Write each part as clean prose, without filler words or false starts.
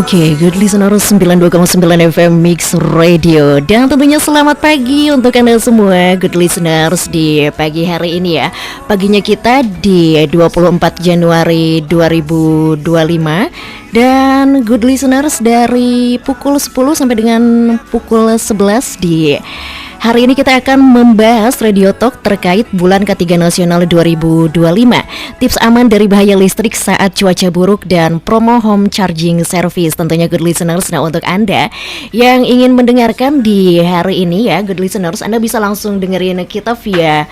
Oke, good listener 92,9 FM Mix Radio. Dan tentunya selamat pagi untuk Anda semua good listeners di pagi hari ini ya. Paginya kita di 24 Januari 2025. Dan good listeners dari pukul 10 sampai dengan pukul 11 di hari ini kita akan membahas Radio Talk terkait bulan ketiga nasional 2025. Tips aman dari bahaya listrik saat cuaca buruk dan promo home charging service. Tentunya good listeners, nah untuk Anda yang ingin mendengarkan di hari ini ya good listeners, Anda bisa langsung dengerin kita via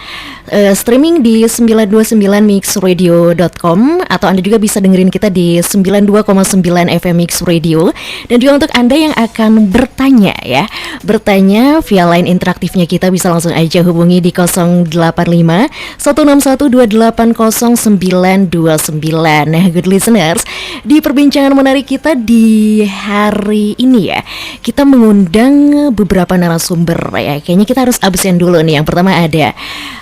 streaming di 929mixradio.com, atau Anda juga bisa dengerin kita di 92,9 FM Mix Radio. Dan juga untuk Anda yang akan bertanya ya, bertanya via line interaktifnya kita bisa langsung aja hubungi di 085 161 280 929. Nah good listeners, di perbincangan menarik kita di hari ini ya, kita mengundang beberapa narasumber ya. Kayaknya kita harus absen dulu nih. Yang pertama ada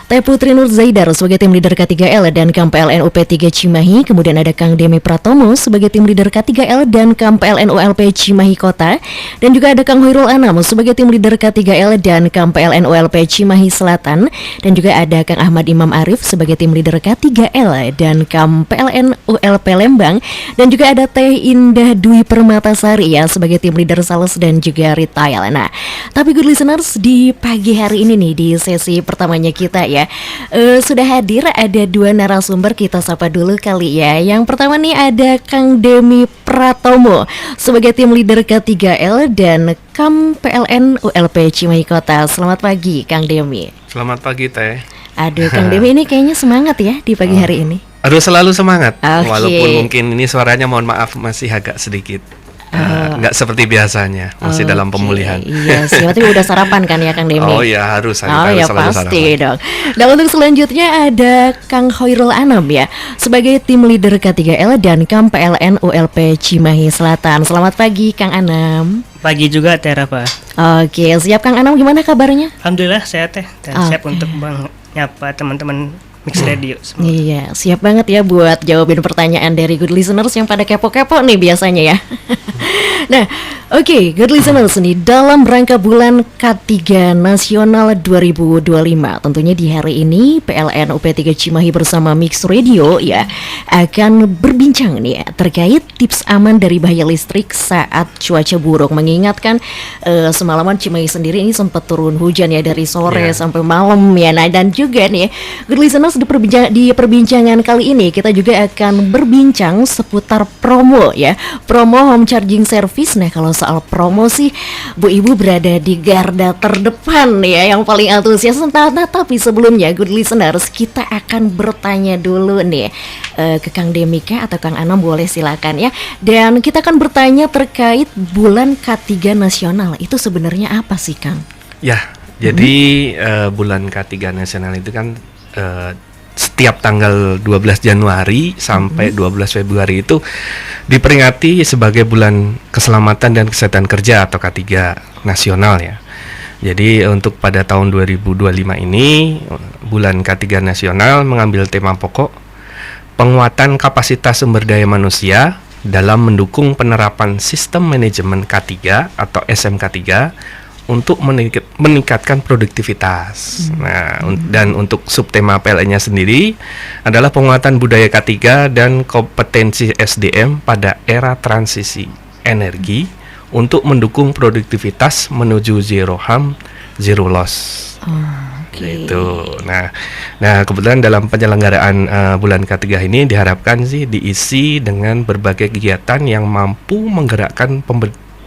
Teh Putri Nur Zaidar sebagai tim leader K3L dan KMPLN UP3 Cimahi. Kemudian ada Kang Demi Pratomo sebagai tim leader K3L dan KMPLN ULP Cimahi Kota. Dan juga ada Kang Hoirul Anam sebagai tim leader K3L dan KMPLN ULP Cimahi Selatan. Dan juga ada Kang Ahmad Imam Arif sebagai tim leader K3L dan KMPLN ULP Lembang. Dan juga ada Teh Indah Dwi Permatasari ya sebagai tim leader Sales dan juga Retail. Nah, tapi good listeners, di pagi hari ini nih di sesi pertamanya kita ya, sudah hadir ada dua narasumber. Kita sapa dulu kali ya. Yang pertama nih ada Kang Demi Pratomo sebagai tim leader K3L dan KMPLN ULP Cimahi Kota. Selamat pagi Kang Demi. Selamat pagi Teh. Aduh Kang Demi ini kayaknya semangat ya di pagi hari ini. Aduh selalu semangat. Okay. Walaupun mungkin ini suaranya mohon maaf masih agak sedikit nggak seperti biasanya, masih dalam pemulihan. Iya sih, berarti udah sarapan kan ya Kang Demi? Oh ya harus. Oh ya pasti sarapan dong. Dan untuk selanjutnya ada Kang Hoirul Anam ya sebagai tim leader K3L dan KMPLN ULP Cimahi Selatan. Selamat pagi Kang Anam. Pagi juga Teh Rafa. Oke, siap Kang Anam, gimana kabarnya? Alhamdulillah sehat Teh. Siap untuk nyapa teman-teman Mix Radio semua. Iya, siap banget ya buat jawabin pertanyaan dari good listeners yang pada kepo-kepo nih biasanya ya. Nah, oke, good listeners nih, dalam rangka bulan K3 Nasional 2025, tentunya di hari ini PLN UP3 Cimahi bersama Mix Radio ya akan berbincang nih ya, terkait tips aman dari bahaya listrik saat cuaca buruk. Mengingatkan semalaman Cimahi sendiri ini sempat turun hujan ya dari sore sampai malam ya. Nah, dan juga nih good listeners, di perbincangan kali ini kita juga akan berbincang seputar promo ya, promo home charging service. Nah, kalau soal promo sih Bu Ibu berada di garda terdepan ya, yang paling antusias. Nah, tapi sebelumnya good listeners, kita akan bertanya dulu nih ke Kang Demika atau Kang Anam, boleh silakan ya. Dan kita akan bertanya terkait bulan K3 Nasional itu sebenarnya apa sih Kang? Ya, jadi bulan K3 Nasional itu kan setiap tanggal 12 Januari sampai 12 Februari itu diperingati sebagai bulan keselamatan dan kesehatan kerja atau K3 Nasional ya. Jadi untuk pada tahun 2025 ini bulan K3 Nasional mengambil tema pokok penguatan kapasitas sumber daya manusia dalam mendukung penerapan sistem manajemen K3 atau SMK3 untuk meningkatkan produktivitas. Nah, dan untuk subtema PLN-nya sendiri adalah penguatan budaya K3 dan kompetensi SDM pada era transisi energi untuk mendukung produktivitas menuju zero harm, zero loss. Gitu. Nah, kebetulan dalam penyelenggaraan bulan K3 ini diharapkan sih diisi dengan berbagai kegiatan yang mampu menggerakkan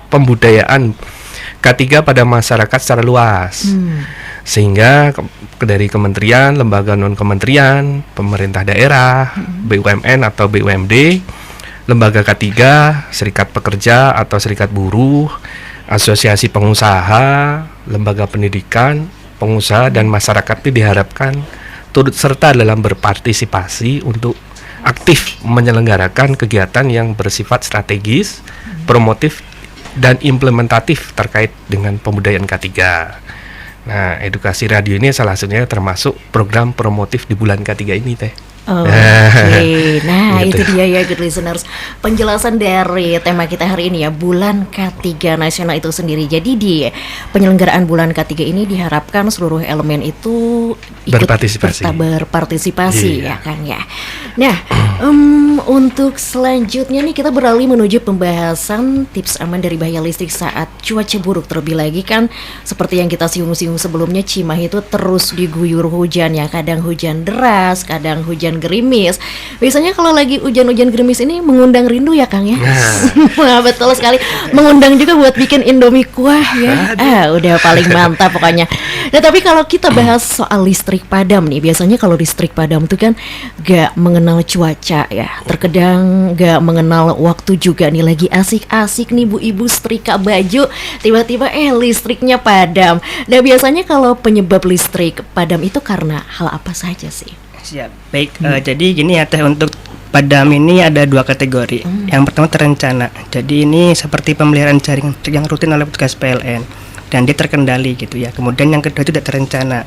pembudayaan K3 pada masyarakat secara luas, sehingga dari kementerian, lembaga non-kementerian, pemerintah daerah, BUMN atau BUMD, lembaga K3, serikat pekerja atau serikat buruh, asosiasi pengusaha, lembaga pendidikan, pengusaha dan masyarakat itu diharapkan turut serta dalam berpartisipasi untuk aktif menyelenggarakan kegiatan yang bersifat strategis, promotif dan implementatif terkait dengan pembudayaan K3. Nah, edukasi radio ini salah satunya termasuk program promotif di bulan K3 ini Teh. Oke, nah Gitu. itu dia ya good listeners, penjelasan dari tema kita hari ini ya, bulan K3 nasional itu sendiri. Jadi di penyelenggaraan bulan K3 ini diharapkan seluruh elemen itu ikut berpartisipasi Iya. ya kan ya. Nah, untuk selanjutnya nih kita beralih menuju pembahasan tips aman dari bahaya listrik saat cuaca buruk. Terlebih lagi kan seperti yang kita singgung-singgung sebelumnya, Cimahi itu terus diguyur hujan ya, kadang hujan deras, kadang hujan gerimis. Biasanya kalau lagi hujan-hujan gerimis ini mengundang rindu ya Kang ya. Wah, betul sekali. Mengundang juga buat bikin Indomie kuah ya. Udah paling mantap pokoknya. Nah, tapi kalau kita bahas soal listrik padam nih, biasanya kalau listrik padam itu kan gak mengenal cuaca ya. Terkadang gak mengenal waktu juga nih, lagi asik-asik nih bu ibu setrika baju, tiba-tiba listriknya padam. Nah, biasanya kalau penyebab listrik padam itu karena hal apa saja sih? Siap. Baik, jadi gini ya Teh, untuk padam ini ada 2 kategori. Yang pertama terencana. Jadi ini seperti pemeliharaan jaringan yang rutin oleh petugas PLN dan dia terkendali gitu ya. Kemudian yang kedua itu tidak terencana.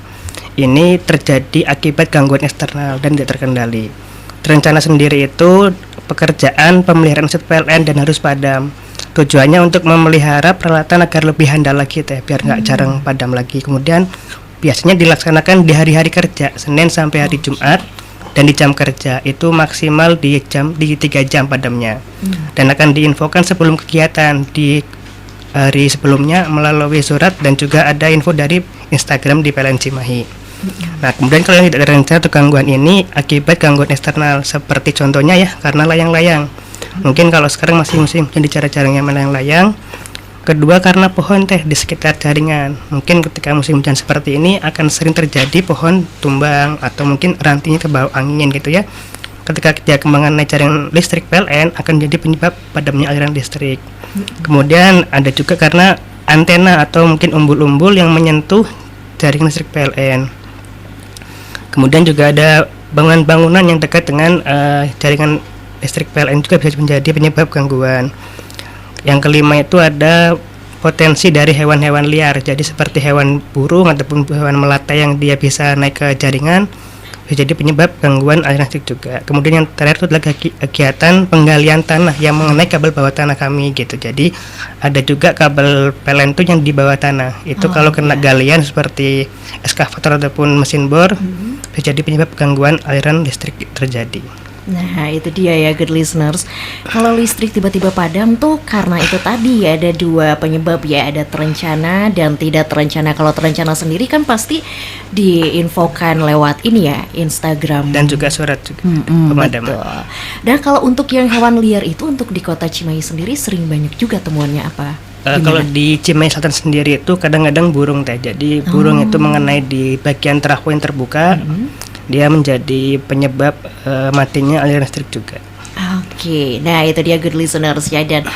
Ini terjadi akibat gangguan eksternal dan tidak terkendali. Terencana sendiri itu pekerjaan pemeliharaan aset PLN dan harus padam. Tujuannya untuk memelihara peralatan agar lebih handal lagi Teh, biar nggak jarang padam lagi. Kemudian biasanya dilaksanakan di hari-hari kerja, Senin sampai hari Jumat, dan di jam kerja itu maksimal di 3 jam padamnya. Dan akan diinfokan sebelum kegiatan di hari sebelumnya melalui surat, dan juga ada info dari Instagram di PLN Cimahi. Nah, kemudian kalau yang tidak terencana atau gangguan ini akibat gangguan eksternal, seperti contohnya ya karena layang-layang. Mungkin kalau sekarang masih musim jadi cara-caranya melayang-layang. Kedua karena pohon Teh di sekitar jaringan. Mungkin ketika musim hujan seperti ini akan sering terjadi pohon tumbang atau mungkin rantingnya terbawa angin gitu ya. Ketika dia mengenai jaringan listrik PLN akan jadi penyebab padamnya aliran listrik. Kemudian ada juga karena antena atau mungkin umbul-umbul yang menyentuh jaringan listrik PLN. Kemudian juga ada bangunan-bangunan yang dekat dengan jaringan listrik PLN juga bisa menjadi penyebab gangguan. Yang kelima itu ada potensi dari hewan-hewan liar. Jadi seperti hewan burung ataupun hewan melata yang dia bisa naik ke jaringan, bisa jadi penyebab gangguan aliran listrik juga. Kemudian yang terakhir itu adalah kegiatan penggalian tanah yang mengenai kabel bawah tanah kami gitu. Jadi ada juga kabel PLN itu yang di bawah tanah. Itu kalau kena galian seperti eskavator ataupun mesin bor, bisa jadi penyebab gangguan aliran listrik terjadi. Nah, itu dia ya good listeners. Kalau listrik tiba-tiba padam tuh karena itu tadi ya, ada 2 penyebab ya, ada terencana dan tidak terencana. Kalau terencana sendiri kan pasti diinfokan lewat ini ya, Instagram Dan juga surat juga pemadaman. betul. Dan kalau untuk yang hewan liar itu, untuk di kota Cimahi sendiri sering banyak juga temuannya apa? Kalau di Cimahi Selatan sendiri itu kadang-kadang burung Teh. Jadi burung itu mengenai di bagian trafo yang terbuka, dia menjadi penyebab matinya aliran listrik juga. Oke, nah itu dia good listeners ya. Dan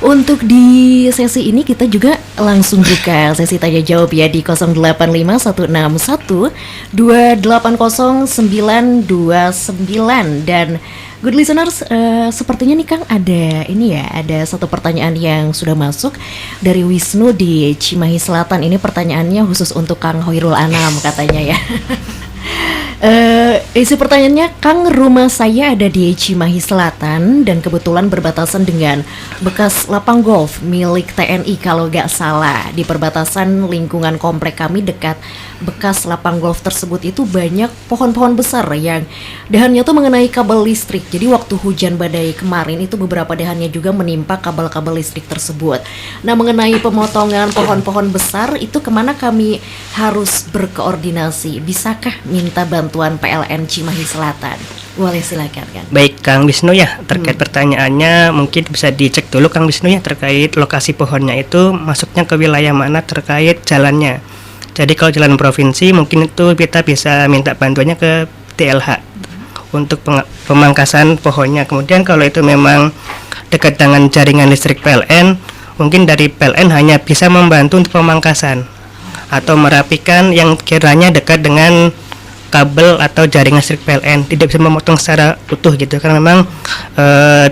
untuk di sesi ini kita juga langsung buka sesi tanya jawab ya di 085161280929. Dan good listeners, sepertinya nih Kang ada ini ya, ada satu pertanyaan yang sudah masuk dari Wisnu di Cimahi Selatan. Ini pertanyaannya khusus untuk Kang Hoirul Anam katanya ya. Isi pertanyaannya, Kang, rumah saya ada di Cimahi Selatan dan kebetulan berbatasan dengan bekas lapang golf milik TNI kalau gak salah. Di perbatasan lingkungan komplek kami dekat bekas lapang golf tersebut itu banyak pohon-pohon besar yang dahannya tuh mengenai kabel listrik. Jadi waktu hujan badai kemarin itu beberapa dahannya juga menimpa kabel-kabel listrik tersebut. Nah, mengenai pemotongan pohon-pohon besar itu kemana kami harus berkoordinasi? Bisakah minta bantuan PLN Cimahi Selatan? Boleh silakan kan. Baik Kang Wisnu ya, terkait pertanyaannya mungkin bisa dicek dulu Kang Wisnu ya terkait lokasi pohonnya itu masuknya ke wilayah mana terkait jalannya. Jadi kalau jalan provinsi mungkin itu kita bisa minta bantuannya ke TLH untuk pemangkasan pohonnya. Kemudian kalau itu memang dekat dengan jaringan listrik PLN, mungkin dari PLN hanya bisa membantu untuk pemangkasan atau merapikan yang kiranya dekat dengan kabel atau jaringan listrik PLN, tidak bisa memotong secara utuh gitu, karena memang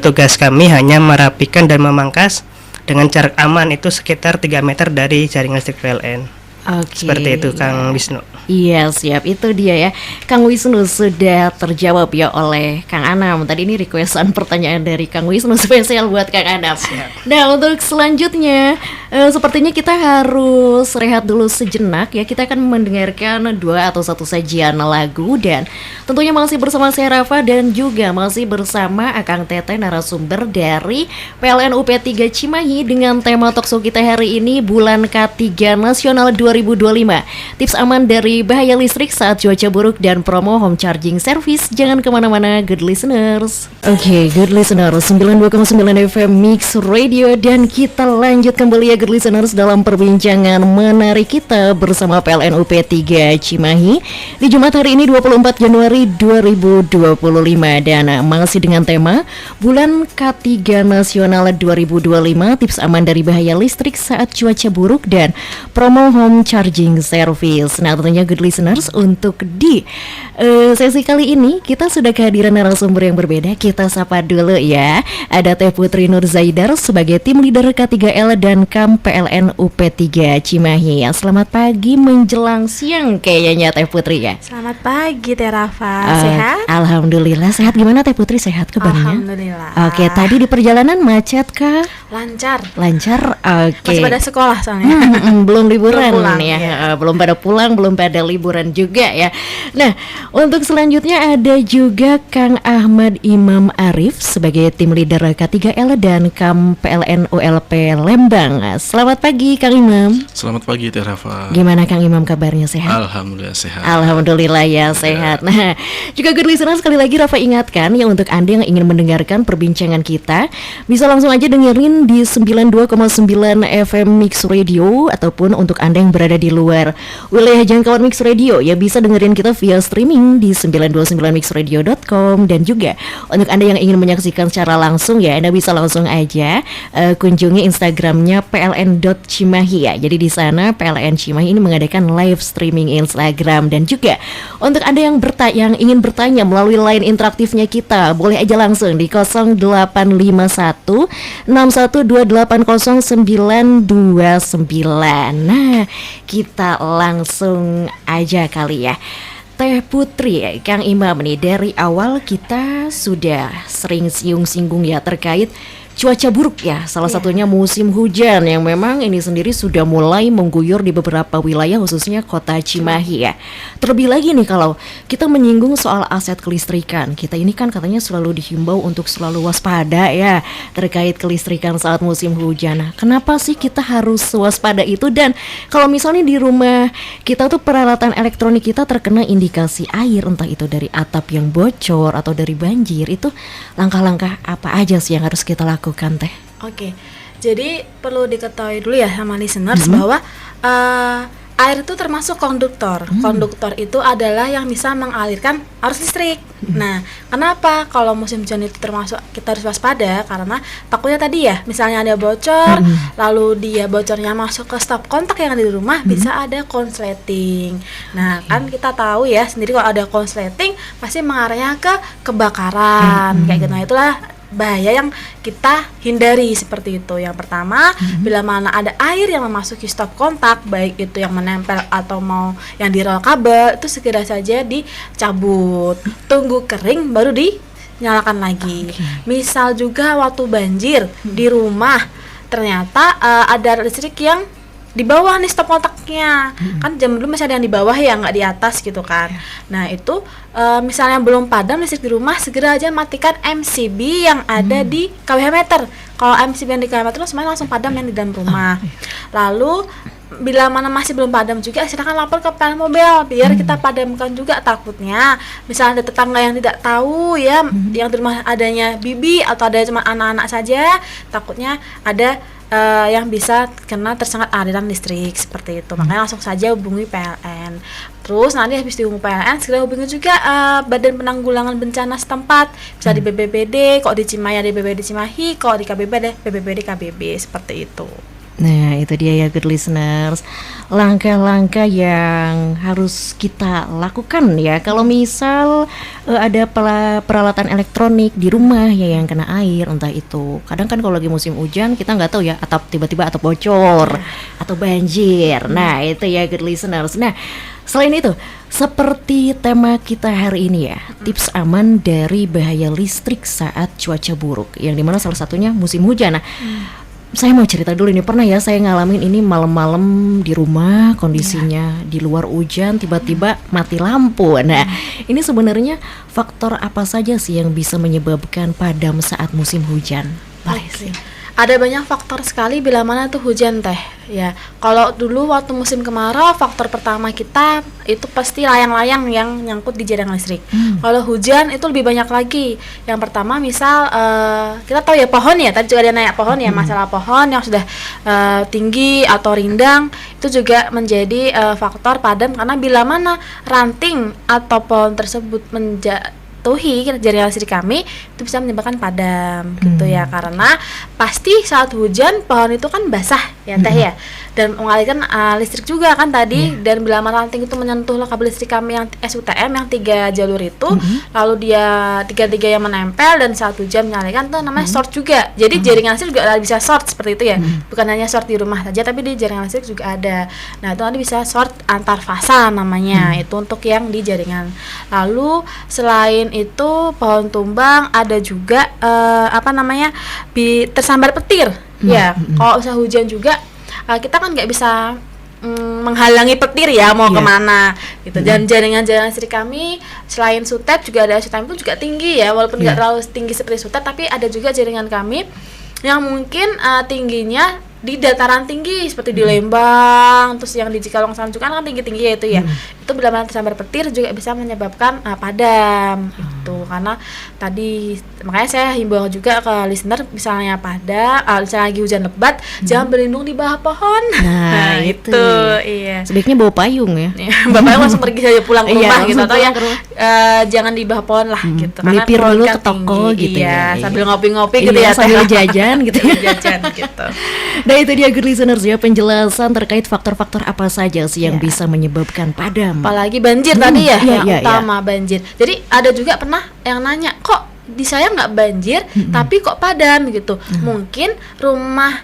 tugas kami hanya merapikan dan memangkas dengan jarak aman itu sekitar 3 meter dari jaringan listrik PLN. Oke. Seperti itu Kang Wisnu. Iya siap, itu dia ya Kang Wisnu sudah terjawab ya oleh Kang Anam. Tadi ini requestan pertanyaan dari Kang Wisnu spesial buat Kang Anam. Nah untuk selanjutnya sepertinya kita harus rehat dulu sejenak ya. Kita akan mendengarkan 2 atau 1 sajian lagu. Dan tentunya masih bersama saya Rafa dan juga masih bersama Akang Teteh narasumber dari PLN UP3 Cimahi dengan tema talkshow kita hari ini bulan K3 Nasional 2025. Tips aman dari bahaya listrik saat cuaca buruk dan promo home charging service. Jangan kemana-mana good listeners. Oke, good listeners 92,9 FM Mix Radio. Dan kita lanjut kembali ya good listeners dalam perbincangan menarik kita bersama PLN UP3 Cimahi di Jumat hari ini 24 Januari 2025. Dan masih dengan tema bulan K3 Nasional 2025, tips aman dari bahaya listrik saat cuaca buruk dan promo home charging service. Nah tentunya good listeners untuk di sesi kali ini kita sudah kehadiran narasumber yang berbeda. Kita sapa dulu ya. Ada Teh Putri Nur Zaidar sebagai tim leader K3L dan KAM PLN UP3 Cimahi. Selamat pagi menjelang siang kayaknya Teh Putri ya. Selamat pagi Teh Rafa, sehat? Alhamdulillah sehat. Gimana Teh Putri, sehat kabarnya? Alhamdulillah. Oke, tadi di perjalanan macet kah? Lancar. Lancar. Oke. Masih pada sekolah soalnya. Belum liburan Belum pulang, ya. ya. Belum pada pulang, belum pada liburan juga ya. Nah, untuk selanjutnya ada juga Kang Ahmad Imam Arif sebagai tim leader K3L dan KAM PLN ULP Lembang. Selamat pagi Kang Imam. Selamat pagi Teh Rafa. Gimana Kang Imam kabarnya, sehat? Alhamdulillah sehat. Alhamdulillah ya sehat. Nah, juga good listener sekali lagi Rafa ingatkan ya untuk Anda yang ingin mendengarkan perbincangan kita bisa langsung aja dengerin di 92,9 FM Mix Radio, ataupun untuk Anda yang berada di luar wilayah jangkauan Mix Radio ya bisa dengerin kita via streaming di 929mixradio.com. Dan juga untuk Anda yang ingin menyaksikan secara langsung ya Anda bisa langsung aja kunjungi Instagramnya pln.cimahi ya. Jadi di sana PLN Cimahi ini mengadakan live streaming Instagram. Dan juga untuk Anda yang ingin bertanya melalui line interaktifnya kita, boleh aja langsung di 0851 612800929. Nah, kita langsung aja kali ya. Teh Putri, Kang Imam nih, dari awal kita sudah sering singgung-singgung ya terkait cuaca buruk ya, salah satunya musim hujan yang memang ini sendiri sudah mulai mengguyur di beberapa wilayah khususnya kota Cimahi ya. Terlebih lagi nih kalau kita menyinggung soal aset kelistrikan, kita ini kan katanya selalu dihimbau untuk selalu waspada ya terkait kelistrikan saat musim hujan. Nah, kenapa sih kita harus waspada itu? Dan kalau misalnya di rumah kita tuh peralatan elektronik kita terkena indikasi air, entah itu dari atap yang bocor atau dari banjir, itu langkah-langkah apa aja sih yang harus kita lakukan Teh? Oke. Jadi perlu diketahui dulu ya sama listeners bahwa air itu termasuk konduktor. Konduktor itu adalah yang bisa mengalirkan arus listrik. Nah, kenapa kalau musim hujan itu termasuk kita harus waspada? Karena takutnya tadi ya, misalnya ada bocor, lalu dia bocornya masuk ke stop kontak yang ada di rumah, bisa ada konsleting. Nah, kan kita tahu ya sendiri kalau ada konsleting pasti mengarahnya ke kebakaran. Kayak gitu. Nah, itulah bahaya yang kita hindari seperti itu. Yang pertama, bila mana ada air yang memasuki stop kontak, baik itu yang menempel atau mau yang di roll kabel, itu segera saja dicabut. Tunggu kering baru dinyalakan lagi. Misal juga waktu banjir di rumah, ternyata ada listrik yang di bawah nih stop kontaknya. Kan jam dulu masih ada yang di bawah ya, nggak di atas gitu kan. Nah itu misalnya belum padam listrik di rumah, segera aja matikan MCB yang ada di kWh meter. Kalau MCB yang di kWh meter semuanya langsung padam yang di dalam rumah. Lalu bila mana masih belum padam juga, silakan lapor ke PLN Mobile biar kita padamkan juga. Takutnya misalnya ada tetangga yang tidak tahu ya, yang di rumah adanya bibi atau ada cuma anak-anak saja, takutnya ada yang bisa kena tersengat aliran listrik seperti itu. Makanya langsung saja hubungi PLN. Terus nanti habis dihubungi PLN, segera hubungi juga Badan Penanggulangan Bencana setempat. Bisa di BPBD, kalau di Cimahi ada BPBD Cimahi, kalau di KBB ada BPBD KBB, seperti itu. Nah, itu dia ya good listeners. Langkah-langkah yang harus kita lakukan ya. Kalau misal ada peralatan elektronik di rumah ya yang kena air, entah itu. Kadang kan kalau lagi musim hujan kita nggak tahu ya, atap tiba-tiba atap bocor atau banjir. Nah, itu ya good listeners. Nah, selain itu, seperti tema kita hari ini ya, tips aman dari bahaya listrik saat cuaca buruk, yang dimana salah satunya musim hujan. Nah, saya mau cerita dulu nih, pernah ya saya ngalamin ini malam-malam di rumah, kondisinya di luar hujan, tiba-tiba mati lampu. Nah, ini sebenarnya faktor apa saja sih yang bisa menyebabkan padam saat musim hujan? Oke. Ada banyak faktor sekali bila mana tuh hujan teh ya. Kalau dulu waktu musim kemarau, faktor pertama kita itu pasti layang-layang yang nyangkut di jaringan listrik. Kalau hujan itu lebih banyak lagi. Yang pertama misal kita tahu ya pohon ya, tadi juga ada naik pohon ya, masalah pohon yang sudah tinggi atau rindang itu juga menjadi faktor padam, karena bila mana ranting atau pohon tersebut tuhi jaringan listrik kami itu bisa menyebabkan padam gitu ya, karena pasti saat hujan pohon itu kan basah ya teh ya, dan mengalirkan listrik juga kan tadi, dan bila mana ranting itu menyentuh kabel listrik kami yang SUTM yang 3 jalur itu, lalu dia tiga yang menempel dan saat hujan menyalurkan tuh namanya short juga. Jadi jaringan listrik juga bisa short seperti itu ya, bukan hanya short di rumah saja tapi di jaringan listrik juga ada. Nah, itu nanti bisa short antar fasa namanya, itu untuk yang di jaringan. Lalu selain itu pohon tumbang, ada juga tersambar petir ya. Kalau usaha hujan juga kita kan nggak bisa menghalangi petir ya mau kemana gitu. Dan jaringan listrik kami selain SUTEP juga ada, SUTEP itu juga tinggi ya, walaupun nggak terlalu tinggi seperti SUTEP, tapi ada juga jaringan kami yang mungkin tingginya di dataran tinggi seperti di Lembang, terus yang di Cikalong sana juga kan tinggi-tinggi ya itu ya. Itu bila mana tersambar petir juga bisa menyebabkan padam itu. Karena tadi makanya saya himbau juga ke listener, misalnya misalnya lagi hujan lebat, jangan berlindung di bawah pohon. Nah, itu iya. Sebaiknya bawa payung ya. Bapaknya langsung pergi saja pulang ke rumah gitu, atau ya pulang ke rumah. jangan di bawah pohon lah gitu. Melipir pohon dulu kan ke toko tinggi, gitu iya, ya. sambil ngopi-ngopi gitu Iya, ya, sambil jajan gitu ya. jajan gitu. Nah, itu dia good listeners ya, penjelasan terkait faktor-faktor apa saja sih yang bisa menyebabkan padam. Apalagi banjir tadi ya, yang iya. utama banjir. Jadi ada juga pernah yang nanya, kok di saya nggak banjir tapi kok padam gitu. Mungkin rumah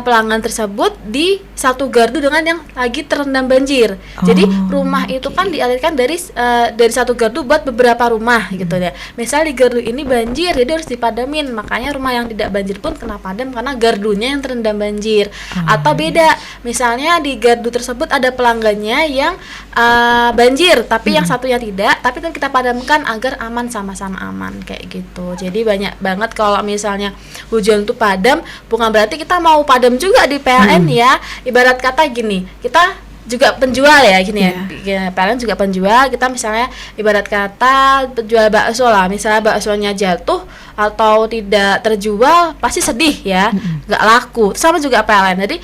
pelanggan tersebut di satu gardu dengan yang lagi terendam banjir. Jadi rumah itu kan dialirkan dari satu gardu buat beberapa rumah gitu ya. Misal di gardu ini banjir, jadi harus dipadamin. Makanya rumah yang tidak banjir pun kena padam karena gardunya yang terendam banjir. Atau beda, misalnya di gardu tersebut ada pelanggannya yang banjir tapi yang satunya tidak, tapi kan kita padamkan agar aman, sama-sama aman kayak gitu. Jadi banyak banget kalau misalnya hujan tuh padam, bukan berarti kita mau padam juga di PLN ya. Ibarat kata gini, kita juga penjual ya gini ya. PLN juga penjual, kita misalnya ibarat kata penjual bakso lah, misalnya baksonya jatuh atau tidak terjual pasti sedih ya, nggak laku. Sama juga PLN. Jadi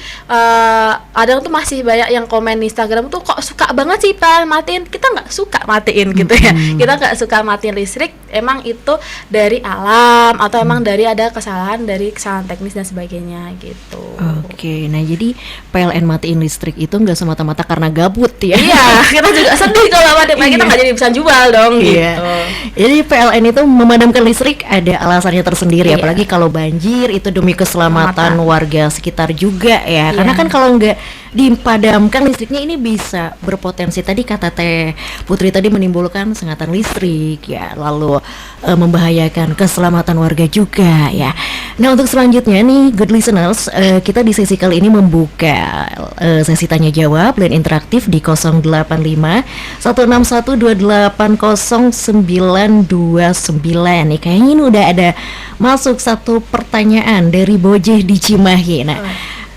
kadang tuh masih banyak yang komen di Instagram tuh, kok suka banget sih PLN matiin. Kita nggak suka matiin gitu ya. Kita nggak suka matiin listrik, emang itu dari alam atau emang dari ada kesalahan teknis dan sebagainya gitu. Oke, nah jadi PLN matiin listrik itu nggak semata-mata karena gabut ya. Iya, kita juga sedih kalau matiin, kita nggak jadi bisa jual dong gitu. Jadi PLN itu memadamkan listrik ada alasannya tersendiri, apalagi kalau banjir itu demi keselamatan warga sekitar juga ya. Karena kan kalau nggak dipadamkan listriknya ini bisa berpotensi, tadi kata Teh Putri tadi, menimbulkan sengatan listrik ya, lalu membahayakan keselamatan warga juga ya. Nah, untuk selanjutnya nih good listeners, kita di sesi kali ini membuka sesi tanya jawab dan interaktif di 085 161 280 929 nih. Kayaknya ini udah ada masuk satu pertanyaan dari Bojeh di Cimahi. Nah,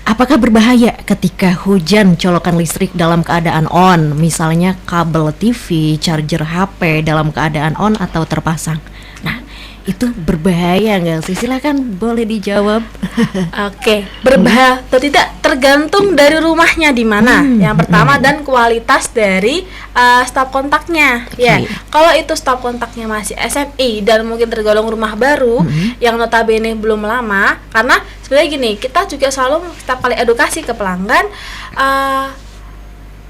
apakah berbahaya ketika hujan colokan listrik dalam keadaan on? Misalnya kabel TV, charger HP dalam keadaan on atau terpasang. Nah, itu berbahaya nggak sih? Silakan boleh dijawab. Oke, berbahaya atau tidak tergantung dari rumahnya di mana. Yang pertama dan kualitas dari stop kontaknya. Ya, kalau itu stop kontaknya masih SNI dan mungkin tergolong rumah baru yang notabene belum lama, karena sebenarnya gini, kita juga selalu setiap kali edukasi ke pelanggan,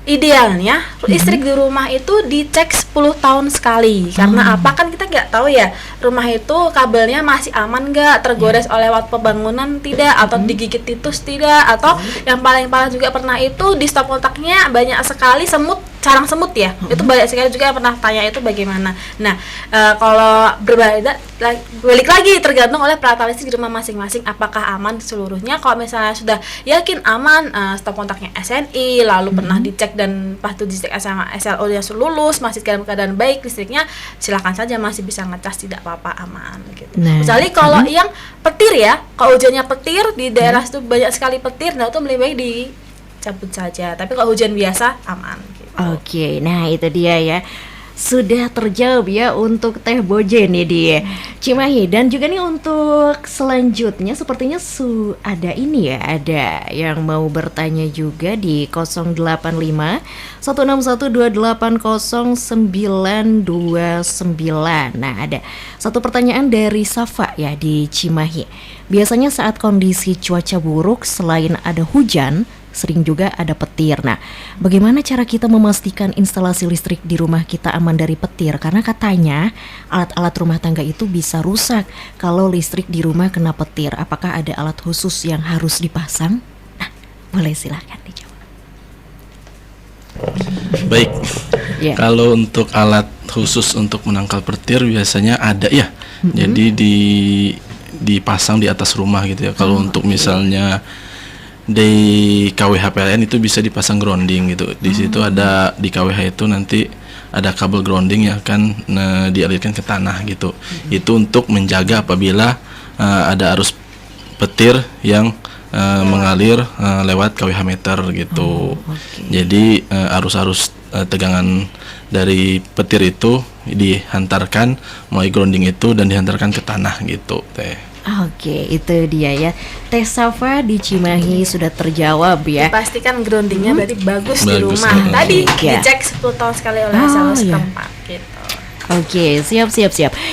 idealnya listrik di rumah itu dicek 10 tahun sekali. Karena apa? Kan kita nggak tahu ya, rumah itu kabelnya masih aman nggak, tergores oleh waktu pembangunan tidak, atau digigit titus tidak, atau yang paling parah juga pernah itu di stop kontaknya banyak sekali semut, carang semut ya. Itu banyak sekali juga yang pernah tanya itu bagaimana. Nah, kalau berbeda balik lagi tergantung oleh peralatan listrik di rumah masing-masing apakah aman seluruhnya. Kalau misalnya sudah yakin aman, stop kontaknya SNI, lalu pernah dicek dan pas itu dicek sama SLO yang lulus, masih dalam keadaan baik listriknya, silakan saja masih bisa ngecas, tidak apa-apa, aman gitu. Nah. Kecuali kalau yang petir ya, kalau hujannya petir di daerah itu banyak sekali petir, nah itu lebih baik dicabut saja. Tapi kalau hujan biasa aman gitu. Oke, nah itu dia ya. Sudah terjawab ya untuk Teh Boje nih dia Cimahi. Dan juga nih untuk selanjutnya sepertinya ada ini ya, ada yang mau bertanya juga di 085 161 280 929. Nah, ada satu pertanyaan dari Safa ya di Cimahi. Biasanya saat kondisi cuaca buruk selain ada hujan, sering juga ada petir. Nah, bagaimana cara kita memastikan instalasi listrik di rumah kita aman dari petir? Karena katanya alat-alat rumah tangga itu bisa rusak kalau listrik di rumah kena petir. Apakah ada alat khusus yang harus dipasang? Nah, boleh silahkan dijawab. Baik. Yeah. Kalau untuk alat khusus untuk menangkal petir biasanya ada ya. Jadi dipasang di atas rumah gitu ya. Kalau untuk misalnya di KWH PLN itu bisa dipasang grounding gitu. Di situ ada di KWH itu nanti ada kabel grounding yang akan dialirkan ke tanah gitu. Itu untuk menjaga apabila ada arus petir yang mengalir lewat KWH meter gitu. Jadi arus-arus tegangan dari petir itu dihantarkan melalui grounding itu dan dihantarkan ke tanah gitu, Teh. Oke, itu dia ya. Teh Safa di Cimahi sudah terjawab ya. Dipastikan groundingnya berarti bagus di Bagus, rumah. Tadi Ya. dicek 10 tahun sekali oleh SLO setempat gitu. Oke, siap.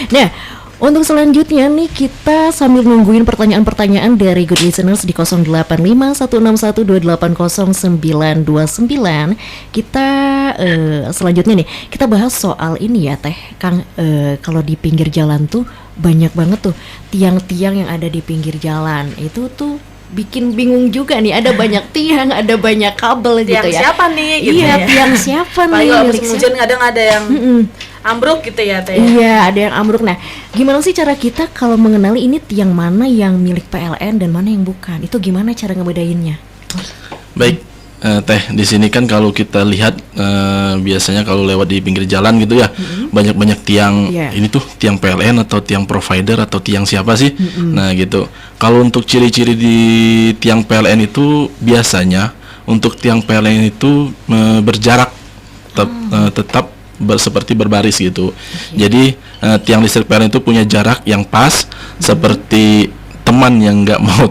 Nah, untuk selanjutnya nih kita sambil nungguin pertanyaan-pertanyaan dari good listeners di 085 161 280 929. Kita selanjutnya nih kita bahas soal ini ya Teh Kang. Kalau di pinggir jalan tuh banyak banget tuh tiang-tiang yang ada di pinggir jalan. Itu tuh bikin bingung juga nih, ada banyak tiang, ada banyak kabel gitu ya. Siapa nih gitu Iya, ya. tiang siapa nih? Paling kalau milik musim siapa? hujan kadang ada yang ambruk gitu ya Teh. Iya, ada yang ambruk. Nah, gimana sih cara kita kalau mengenali ini tiang mana yang milik PLN dan mana yang bukan? Itu gimana cara ngebedainnya? Baik, Teh, di sini kan kalau kita lihat biasanya kalau lewat di pinggir jalan gitu ya, banyak-banyak tiang. Ini tuh tiang PLN atau tiang provider atau tiang siapa sih? Nah gitu. Kalau untuk ciri-ciri di tiang PLN itu biasanya untuk tiang PLN itu berjarak tetap seperti berbaris gitu. Jadi tiang listrik PLN itu punya jarak yang pas, seperti teman yang nggak mau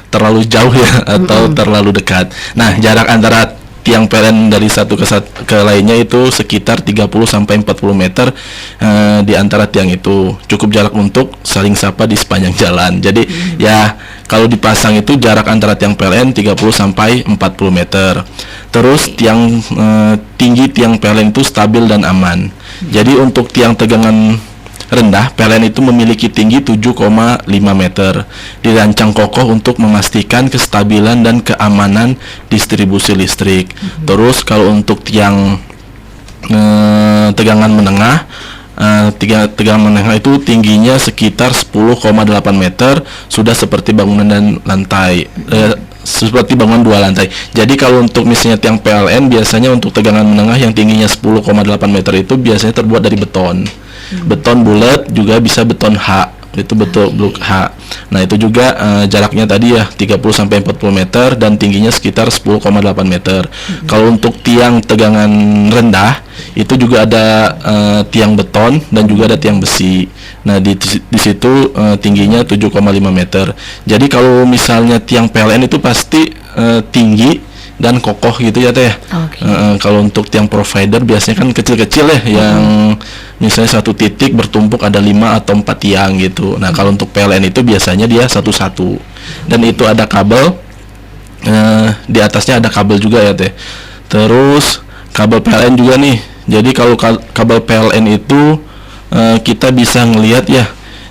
terlalu jauh ya atau terlalu dekat. Nah, jarak antara tiang PLN dari satu ke lainnya itu sekitar 30 sampai 40 meter di antara tiang itu. Cukup jarak untuk saling sapa di sepanjang jalan. Jadi ya kalau dipasang itu jarak antara tiang PLN 30 sampai 40 meter. Terus tiang tinggi tiang PLN itu stabil dan aman. Jadi untuk tiang tegangan rendah, PLN itu memiliki tinggi 7,5 meter. Dirancang kokoh untuk memastikan kestabilan dan keamanan distribusi listrik. Terus kalau untuk tiang tegangan menengah, tegangan menengah itu tingginya sekitar 10,8 meter, sudah seperti bangunan dan lantai. Seperti bangunan 2 lantai. Jadi kalau untuk misalnya tiang PLN biasanya untuk tegangan menengah yang tingginya 10,8 meter itu biasanya terbuat dari beton. Beton bulat juga bisa beton H itu bentuk blok H. Nah itu juga jaraknya tadi ya 30 sampai 40 meter dan tingginya sekitar 10,8 meter. Kalau untuk tiang tegangan rendah itu juga ada tiang beton dan juga ada tiang besi. Nah di situ tingginya 7,5 meter. Jadi kalau misalnya tiang PLN itu pasti tinggi dan kokoh gitu ya teh. Kalau untuk tiang provider biasanya kan kecil-kecil ya, yang misalnya satu titik bertumpuk ada 5 atau 4 tiang gitu. Nah kalau untuk PLN itu biasanya dia satu-satu dan itu ada kabel, di atasnya ada kabel juga ya teh. Terus kabel PLN juga nih. Jadi kalau kabel PLN itu kita bisa ngelihat ya.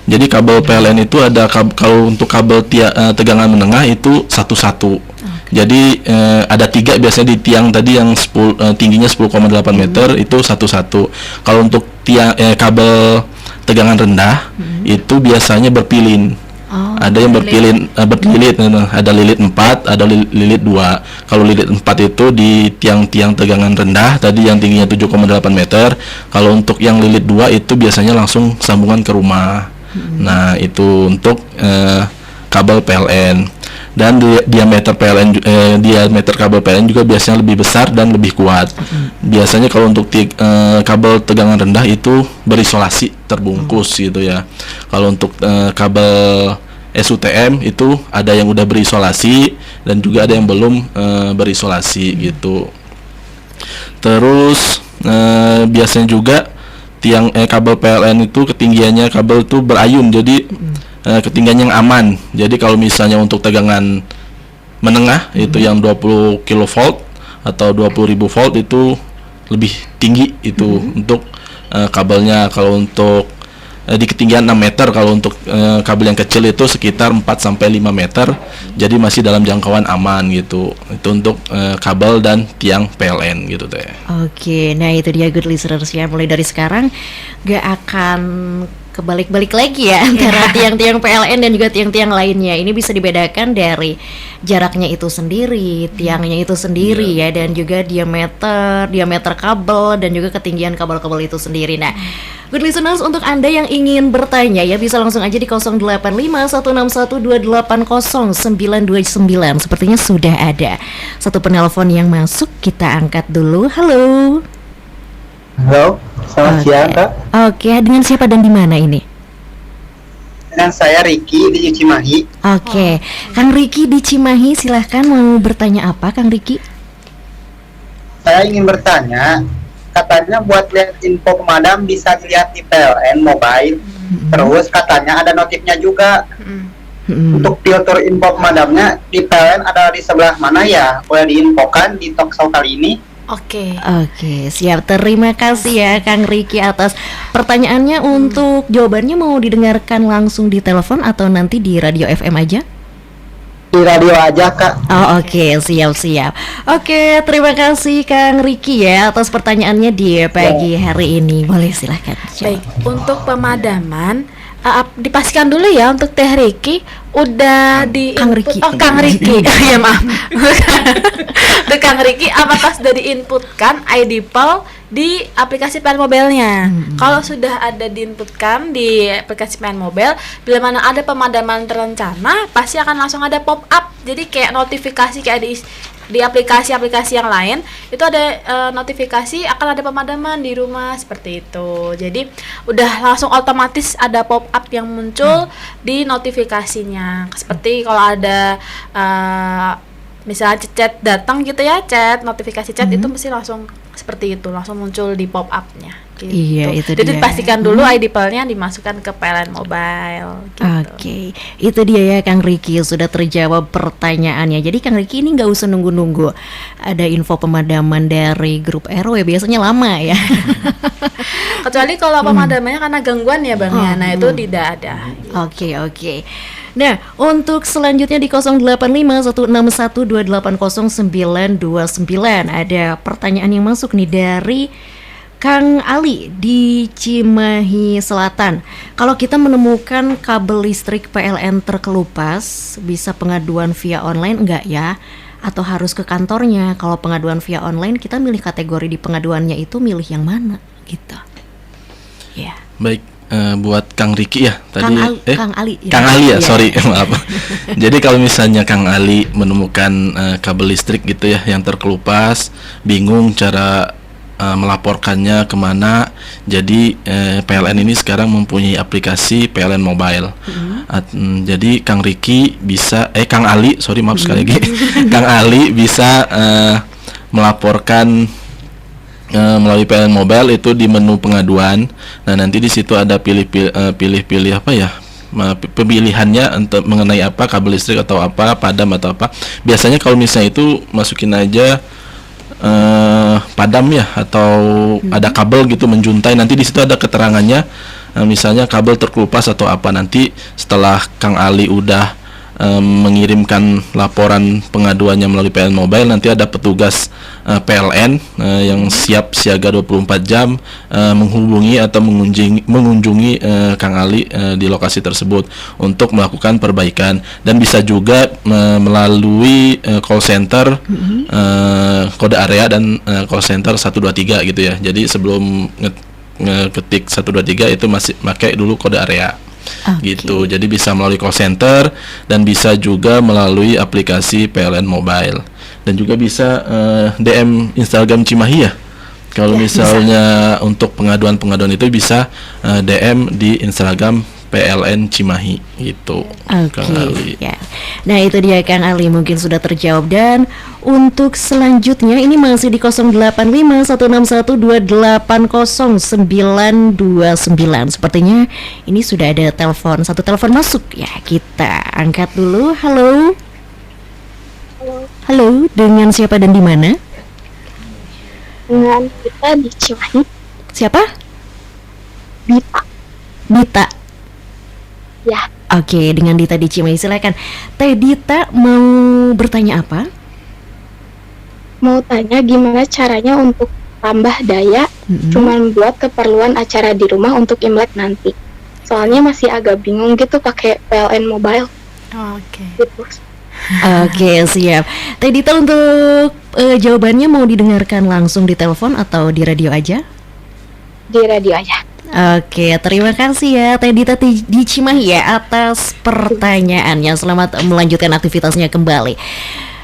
Jadi kabel PLN itu ada kalau untuk kabel tegangan menengah itu satu-satu. Jadi ada 3 biasanya di tiang tadi yang tingginya 10,8 meter itu satu-satu. Kalau untuk kabel tegangan rendah itu biasanya berpilin. Ada yang berlilit, ada lilit 4, ada lilit 2. Kalau lilit 4 itu di tiang-tiang tegangan rendah tadi yang tingginya 7,8 meter. Kalau untuk yang lilit 2 itu biasanya langsung sambungan ke rumah. Nah, itu untuk kabel PLN. Dan diameter kabel PLN juga biasanya lebih besar dan lebih kuat. Biasanya kalau untuk kabel tegangan rendah itu berisolasi terbungkus gitu ya. Kalau untuk kabel SUTM itu ada yang udah berisolasi dan juga ada yang belum berisolasi gitu. Terus biasanya juga tiang kabel PLN itu ketinggiannya kabel itu berayun, jadi ketinggian yang aman. Jadi kalau misalnya untuk tegangan menengah itu yang 20 kV atau 20.000 volt itu lebih tinggi itu untuk kabelnya. Kalau untuk di ketinggian 6 meter, kalau untuk kabel yang kecil itu sekitar 4 sampai 5 meter. Jadi masih dalam jangkauan aman gitu. Itu untuk kabel dan tiang PLN gitu teh. Oke, nah itu dia good listeners ya. Mulai dari sekarang gak akan kebalik-balik lagi ya antara tiang-tiang PLN dan juga tiang-tiang lainnya. Ini bisa dibedakan dari jaraknya itu sendiri, tiangnya itu sendiri ya, dan juga diameter kabel dan juga ketinggian kabel-kabel itu sendiri. Nah, good listeners, untuk Anda yang ingin bertanya ya bisa langsung aja di 085161280929. Sepertinya sudah ada satu penelpon yang masuk, kita angkat dulu. Halo. Halo, selamat siang Kak. Oke, dengan siapa dan di mana ini? Dengan saya Riki di Cimahi. Oke, Kang Riki di Cimahi, silahkan mau bertanya apa Kang Riki? Saya ingin bertanya, katanya buat lihat info pemadam bisa dilihat di PLN mobile. Terus katanya ada notifnya juga. Untuk filter info pemadamnya di PLN ada di sebelah mana ya? Boleh diinfokan di talkshow kali ini? Oke, siap. Terima kasih ya Kang Riki atas pertanyaannya. Untuk jawabannya mau didengarkan langsung di telepon atau nanti di radio FM aja? Di radio aja Kak. Oke, siap. Oke, terima kasih Kang Riki ya atas pertanyaannya di pagi hari ini. Boleh silahkan. baik. Untuk pemadaman, dipastikan dulu ya untuk Teh Riki udah di Kang Riki. Kang Riki. Ya maaf. Untuk Kang Riki, apakah sudah diinputkan ID PAL di aplikasi PLN Mobile-nya? Kalau sudah ada diinputkan di aplikasi PLN Mobile, bila mana ada pemadaman terencana, pasti akan langsung ada pop up. Jadi kayak notifikasi kayak di aplikasi-aplikasi yang lain itu ada notifikasi akan ada pemadaman di rumah seperti itu. Jadi udah langsung otomatis ada pop up yang muncul di notifikasinya. Seperti kalau ada misalnya chat datang gitu ya, notifikasi chat itu mesti langsung seperti itu, langsung muncul di pop up-nya gitu. Iya, itu Jadi dia. pastikan dulu ID PAL-nya dimasukkan ke PLN Mobile gitu. Oke, itu dia ya Kang Riki, sudah terjawab pertanyaannya. Jadi Kang Riki ini nggak usah nunggu-nunggu ada info pemadaman dari grup RW, biasanya lama ya. Kecuali kalau pemadamannya karena gangguan ya Bang ya, nah itu tidak ada. Oke. Nah, untuk selanjutnya di 085161280929 ada pertanyaan yang masuk nih dari Kang Ali di Cimahi Selatan. Kalau kita menemukan kabel listrik PLN terkelupas, bisa pengaduan via online enggak ya? Atau harus ke kantornya? Kalau pengaduan via online, kita milih kategori di pengaduannya itu milih yang mana gitu. Ya. Baik, buat Kang Riki ya tadi. Kang Ali. Kang Ali ya, Iya. sorry maaf. Jadi kalau misalnya Kang Ali menemukan kabel listrik gitu ya yang terkelupas, bingung cara melaporkannya kemana, jadi PLN ini sekarang mempunyai aplikasi PLN Mobile. Jadi Kang Riki bisa, Kang Ali, sorry maaf sekali lagi, Kang Ali bisa melaporkan melalui PLN Mobile itu di menu pengaduan. Nah nanti di situ ada pilih-pilih apa ya, pemilihannya untuk mengenai apa, kabel listrik atau apa, padam atau apa. Biasanya kalau misalnya itu masukin aja padam ya, atau ada kabel gitu menjuntai, nanti di situ ada keterangannya, misalnya kabel terkelupas atau apa. Nanti setelah Kang Ali udah mengirimkan laporan pengaduannya melalui PLN Mobile, nanti ada petugas PLN yang siap siaga 24 jam menghubungi atau mengunjungi Kang Ali di lokasi tersebut untuk melakukan perbaikan. Dan bisa juga melalui call center, kode area dan call center 123 gitu ya. Jadi sebelum ngeketik 123 itu masih pakai dulu kode area. Gitu. Jadi bisa melalui call center dan bisa juga melalui aplikasi PLN Mobile, dan juga bisa DM Instagram Cimahi ya. Kalau misalnya bisa. Untuk pengaduan itu bisa DM di Instagram PLN Cimahi gitu. Oke, ya. Nah itu dia Kang Ali, mungkin sudah terjawab. Dan untuk selanjutnya ini masih di 085161280929. Sepertinya ini sudah ada satu telepon masuk ya, kita angkat dulu. Halo. Halo, dengan siapa dan di mana? Dengan kita di Cimahi. Siapa? Dita. Ya. Oke, dengan Dita di Cimahi, silakan. Teh Dita mau bertanya apa? Mau tanya gimana caranya untuk tambah daya cuman buat keperluan acara di rumah untuk Imlek nanti. Soalnya masih agak bingung gitu pakai PLN Mobile. Oke. Gitu. Oke, siap. Teh Dita, untuk jawabannya mau didengarkan langsung di telepon atau di radio aja? Di radio aja. Oke, terima kasih ya Teh Dita di Cimahi ya atas pertanyaannya. Selamat melanjutkan aktivitasnya kembali.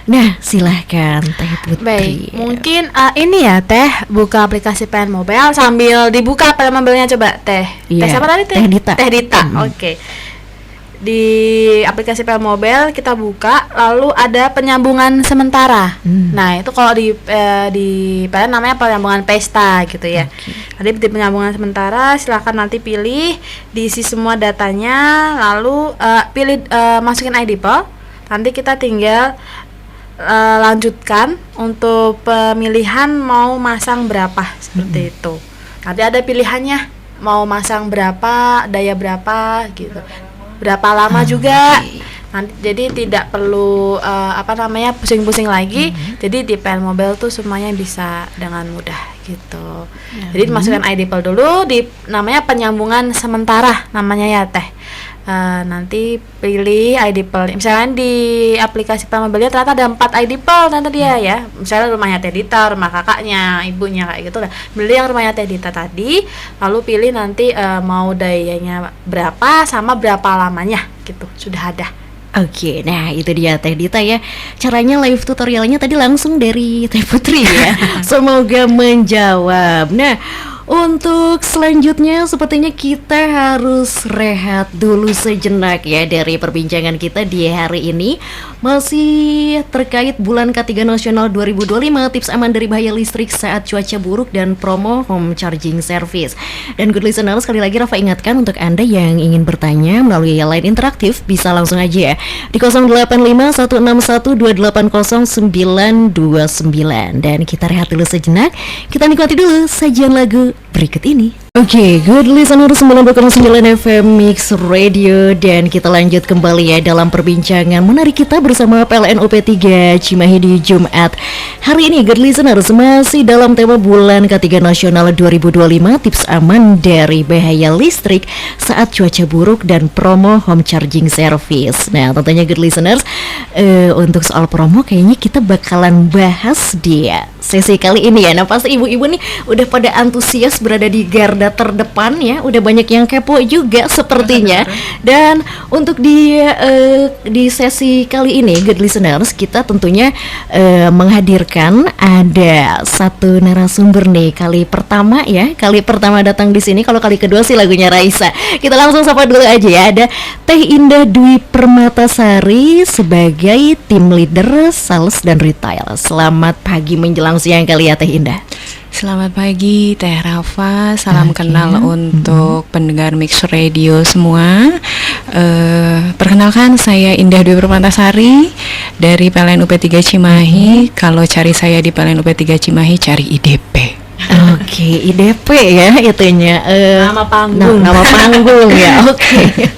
Nah, silahkan Teh Putri. Baik, mungkin ini ya Teh, buka aplikasi PLN Mobile sambil dibuka PLN Mobile-nya coba Teh. Iya, Teh siapa tadi Teh? Teh Dita. Teh Dita. Oke. Di aplikasi PLN Mobile kita buka, lalu ada penyambungan sementara. Nah, itu kalau di PLN namanya penyambungan pesta gitu ya. Nanti di penyambungan sementara silakan nanti pilih, diisi semua datanya, lalu pilih masukin ID POL. Nanti kita tinggal lanjutkan untuk pemilihan mau masang berapa seperti itu. Nanti ada pilihannya mau masang berapa, daya berapa gitu. Berapa lama juga. Nanti jadi tidak perlu pusing-pusing lagi. Jadi di PLN Mobile tuh semuanya bisa dengan mudah gitu. Jadi dimasukkan ID POL dulu, di namanya penyambungan sementara namanya ya Teh. Nanti pilih ID POL. Misalnya di aplikasi PLN Mobile ternyata ada 4 ID POL ternyata dia ya. Misalnya rumahnya Teh Dita, rumah kakaknya, ibunya kayak gitu. Nah, pilih yang rumahnya Teh Dita tadi, lalu pilih nanti mau dayanya berapa sama berapa lamanya gitu. Sudah ada. Oke, nah itu dia Teh Dita ya. Caranya live tutorialnya tadi langsung dari Teh Putri ya. Semoga menjawab. Nah, untuk selanjutnya sepertinya kita harus rehat dulu sejenak ya dari perbincangan kita di hari ini. Masih terkait bulan K3 Nasional 2025, tips aman dari bahaya listrik saat cuaca buruk dan promo home charging service. Dan good listener, sekali lagi Rafa ingatkan untuk Anda yang ingin bertanya melalui line interaktif bisa langsung aja ya di 0851280929. Dan kita rehat dulu sejenak, kita nikmati dulu sajian lagu berikut ini. Oke, good listener 90,9 FM Mix Radio, dan kita lanjut kembali ya dalam perbincangan menarik kita bersama PLN UP3 Cimahi di Jumat hari ini. Good listener, masih dalam tema bulan K3 Nasional 2025, tips aman dari bahaya listrik saat cuaca buruk dan promo home charging service. Nah, tentunya good listeners, untuk soal promo kayaknya kita bakalan bahas di sesi kali ini ya. Nah, pasti ibu-ibu nih udah pada antusias berada di garda garda terdepan ya, udah banyak yang kepo juga sepertinya. Dan untuk di sesi kali ini, good listeners, kita tentunya menghadirkan ada satu narasumber nih. Kali pertama datang di sini. Kalau kali kedua sih lagunya Raisa. Kita langsung sapa dulu aja ya. Ada Teh Indah Dwi Permatasari sebagai tim leader sales dan retail. Selamat pagi menjelang siang kali ya Teh Indah. Selamat pagi Teh Rafa, salam kenal untuk pendengar Mix Radio semua. Perkenalkan saya Indah Dwi Permatasari dari PLN UP3 Cimahi. Kalau cari saya di PLN UP3 Cimahi cari IDP. Oke, IDP ya itunya. Nama panggung. Nama panggung ya. Oke.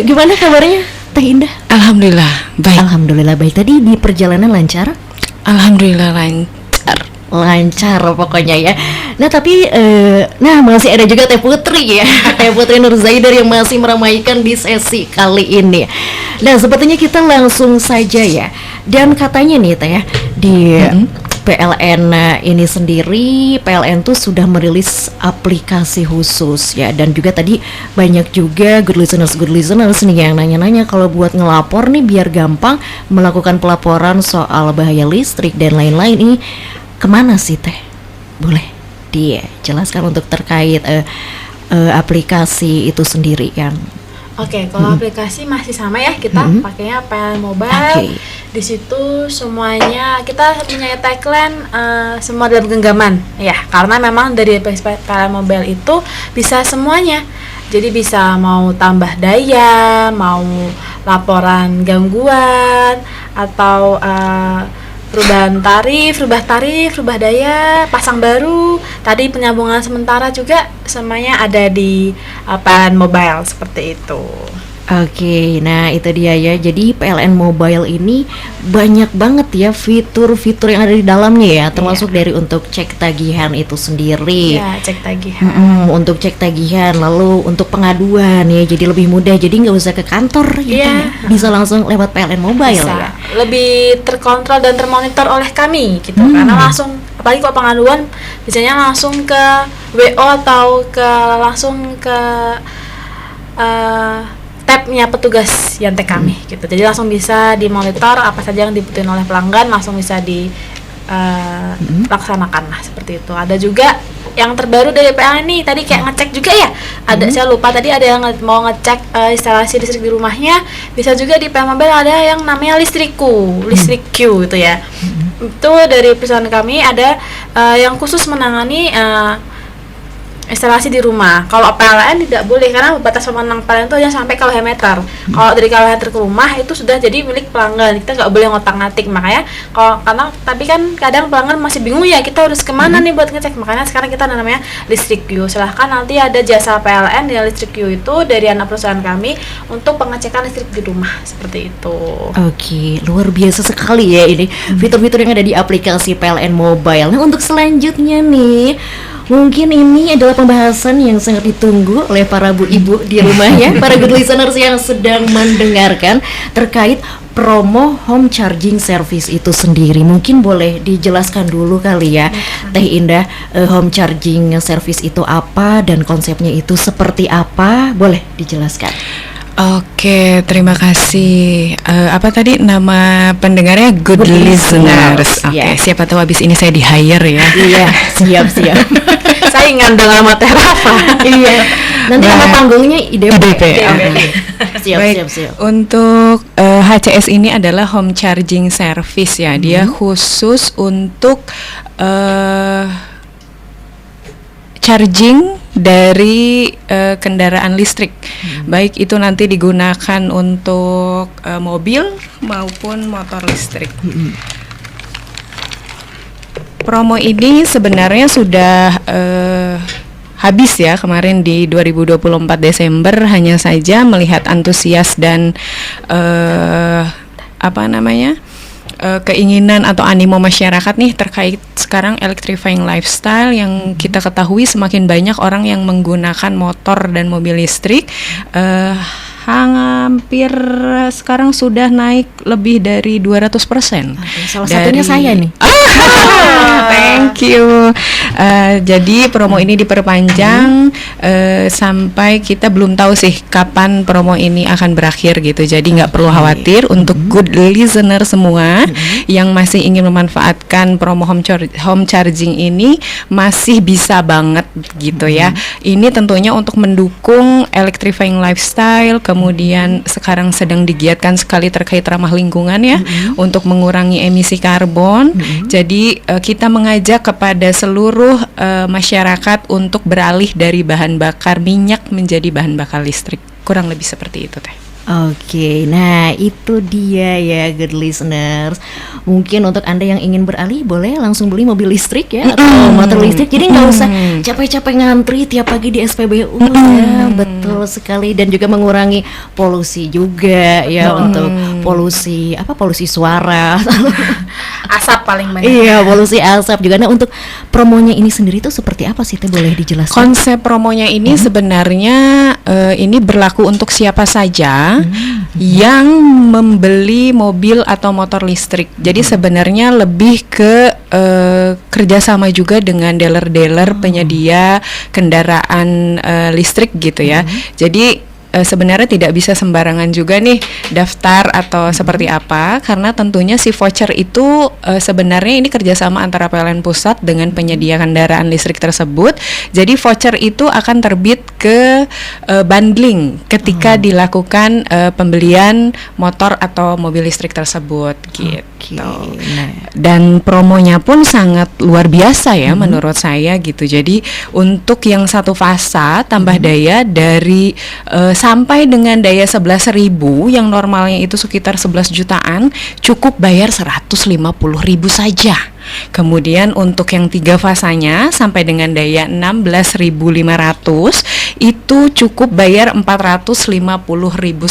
Gimana kabarnya Teh Indah? Alhamdulillah baik. Alhamdulillah baik. Tadi di perjalanan lancar? Alhamdulillah lancar pokoknya ya. Nah tapi masih ada juga Teh Putri ya. Teh Putri Nurzaidar yang masih meramaikan di sesi kali ini. Nah sepertinya kita langsung saja ya. Dan katanya nih Teh ya, di PLN ini sendiri, PLN tuh sudah merilis aplikasi khusus ya. Dan juga tadi banyak juga good listeners nih yang nanya-nanya kalau buat ngelapor nih biar gampang melakukan pelaporan soal bahaya listrik dan lain-lain. Ini kemana sih Teh? Boleh dijelaskan untuk terkait aplikasi itu sendiri yang Oke, kalau aplikasi masih sama ya, kita pakainya PLN Mobile. Di situ semuanya kita punya tagline semua dalam genggaman ya, karena memang dari PLN Mobile itu bisa semuanya. Jadi bisa mau tambah daya, mau laporan gangguan, atau perubahan tarif, rubah daya, pasang baru, tadi penyambungan sementara juga semuanya ada di PLN Mobile seperti itu. Oke, nah itu dia ya. Jadi PLN Mobile ini banyak banget ya fitur-fitur yang ada di dalamnya ya, termasuk dari untuk cek tagihan itu sendiri. Ya, cek tagihan. Untuk cek tagihan, lalu untuk pengaduan ya, jadi lebih mudah. Jadi nggak usah ke kantor ya, bisa langsung lewat PLN Mobile bisa. ya. Lebih terkontrol dan termonitor oleh kami gitu, karena langsung, apalagi kalau pengaduan biasanya langsung ke WO atau langsung ke tabnya petugas Yantek kami gitu. Jadi langsung bisa dimonitor apa saja yang dibutuhin oleh pelanggan, langsung bisa dilaksanakan lah seperti itu. Ada juga yang terbaru dari PLN nih, tadi kayak ngecek juga ya. Ada saya lupa tadi ada yang mau ngecek instalasi listrik di rumahnya, bisa juga di PLN Mobile ada yang namanya listrik Q itu ya. Itu dari perusahaan kami ada yang khusus menangani instalasi di rumah. Kalau PLN tidak boleh karena batas pemenang PLN itu hanya sampai kWh meter. Kalau dari kWh meter ke rumah itu sudah jadi milik pelanggan. Kita nggak boleh ngotak-ngatik. Makanya tapi kan kadang pelanggan masih bingung ya kita harus kemana nih buat ngecek. Makanya sekarang kita ada namanya listrik Q. Silahkan nanti ada jasa PLN di listrik Q itu dari anak perusahaan kami untuk pengecekan listrik di rumah seperti itu. Oke, luar biasa sekali ya ini fitur-fitur yang ada di aplikasi PLN Mobile. Nah untuk selanjutnya nih, mungkin ini adalah pembahasan yang sangat ditunggu oleh para bu ibu di rumah ya, para good listeners yang sedang mendengarkan terkait promo home charging service itu sendiri. Mungkin boleh dijelaskan dulu kali ya, Teh Indah, home charging service itu apa dan konsepnya itu seperti apa? Boleh dijelaskan? Oke, terima kasih. Apa tadi nama pendengarnya? Good listeners. Oke, siapa tahu abis ini saya di hire ya. Iya, siap. Saingan dengan sama Teh Rafa. Iya. Nanti nama panggungnya IDP. Siap. Untuk HCS ini adalah home charging service ya. Dia khusus untuk charging dari kendaraan listrik, baik itu nanti digunakan untuk mobil maupun motor listrik. Promo ini sebenarnya sudah habis ya kemarin di 2024 Desember, hanya saja melihat antusias dan keinginan atau animo masyarakat nih terkait sekarang electrifying lifestyle yang kita ketahui semakin banyak orang yang menggunakan motor dan mobil listrik. hampir sekarang sudah naik lebih dari 200%. Salah satunya saya nih. Thank you. Jadi promo ini diperpanjang sampai kita belum tahu sih kapan promo ini akan berakhir gitu. Jadi nggak perlu khawatir untuk good listener semua yang masih ingin memanfaatkan promo home charging ini masih bisa banget gitu ya. Ini tentunya untuk mendukung electrifying lifestyle, kemudian sekarang sedang digiatkan sekali terkait ramah lingkungan ya, untuk mengurangi emisi karbon. Jadi kita mengajak kepada seluruh masyarakat untuk beralih dari bahan bakar minyak menjadi bahan bakar listrik. Kurang lebih seperti itu teh. Oke, nah itu dia ya good listeners. Mungkin untuk Anda yang ingin beralih boleh langsung beli mobil listrik ya atau motor listrik. Jadi nggak usah capek-capek ngantri tiap pagi di SPBU ya. Betul sekali, dan juga mengurangi polusi juga ya, untuk polusi suara. Asap paling banyak. Iya, polusi asap juga. Nah, untuk promonya ini sendiri tuh seperti apa sih, Teh, boleh dijelaskan? Konsep promonya ini sebenarnya ini berlaku untuk siapa saja yang membeli mobil atau motor listrik. Jadi sebenarnya lebih ke kerjasama juga dengan dealer-dealer penyedia kendaraan listrik gitu ya. Jadi sebenarnya tidak bisa sembarangan juga nih daftar atau seperti apa, karena tentunya si voucher itu sebenarnya ini kerjasama antara PLN Pusat dengan penyedia kendaraan listrik tersebut. Jadi voucher itu akan terbit ke bundling ketika dilakukan pembelian motor atau mobil listrik tersebut gitu. Dan promonya pun sangat luar biasa ya menurut saya gitu. Jadi untuk yang satu fasa tambah daya dari sampai dengan daya 11.000 yang normalnya itu sekitar 11 jutaan, cukup bayar 150.000 saja. Kemudian untuk yang 3 fasanya sampai dengan daya 16.500 itu cukup bayar 450.000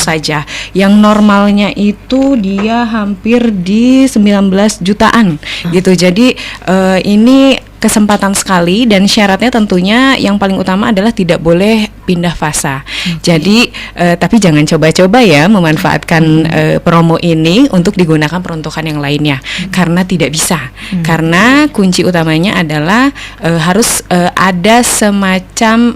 saja. Yang normalnya itu dia hampir di 19 jutaan gitu. Jadi ini kesempatan sekali, dan syaratnya tentunya yang paling utama adalah tidak boleh pindah fasa. Jadi tapi jangan coba-coba ya memanfaatkan promo ini untuk digunakan peruntukan yang lainnya, karena tidak bisa. Karena kunci utamanya adalah harus ada semacam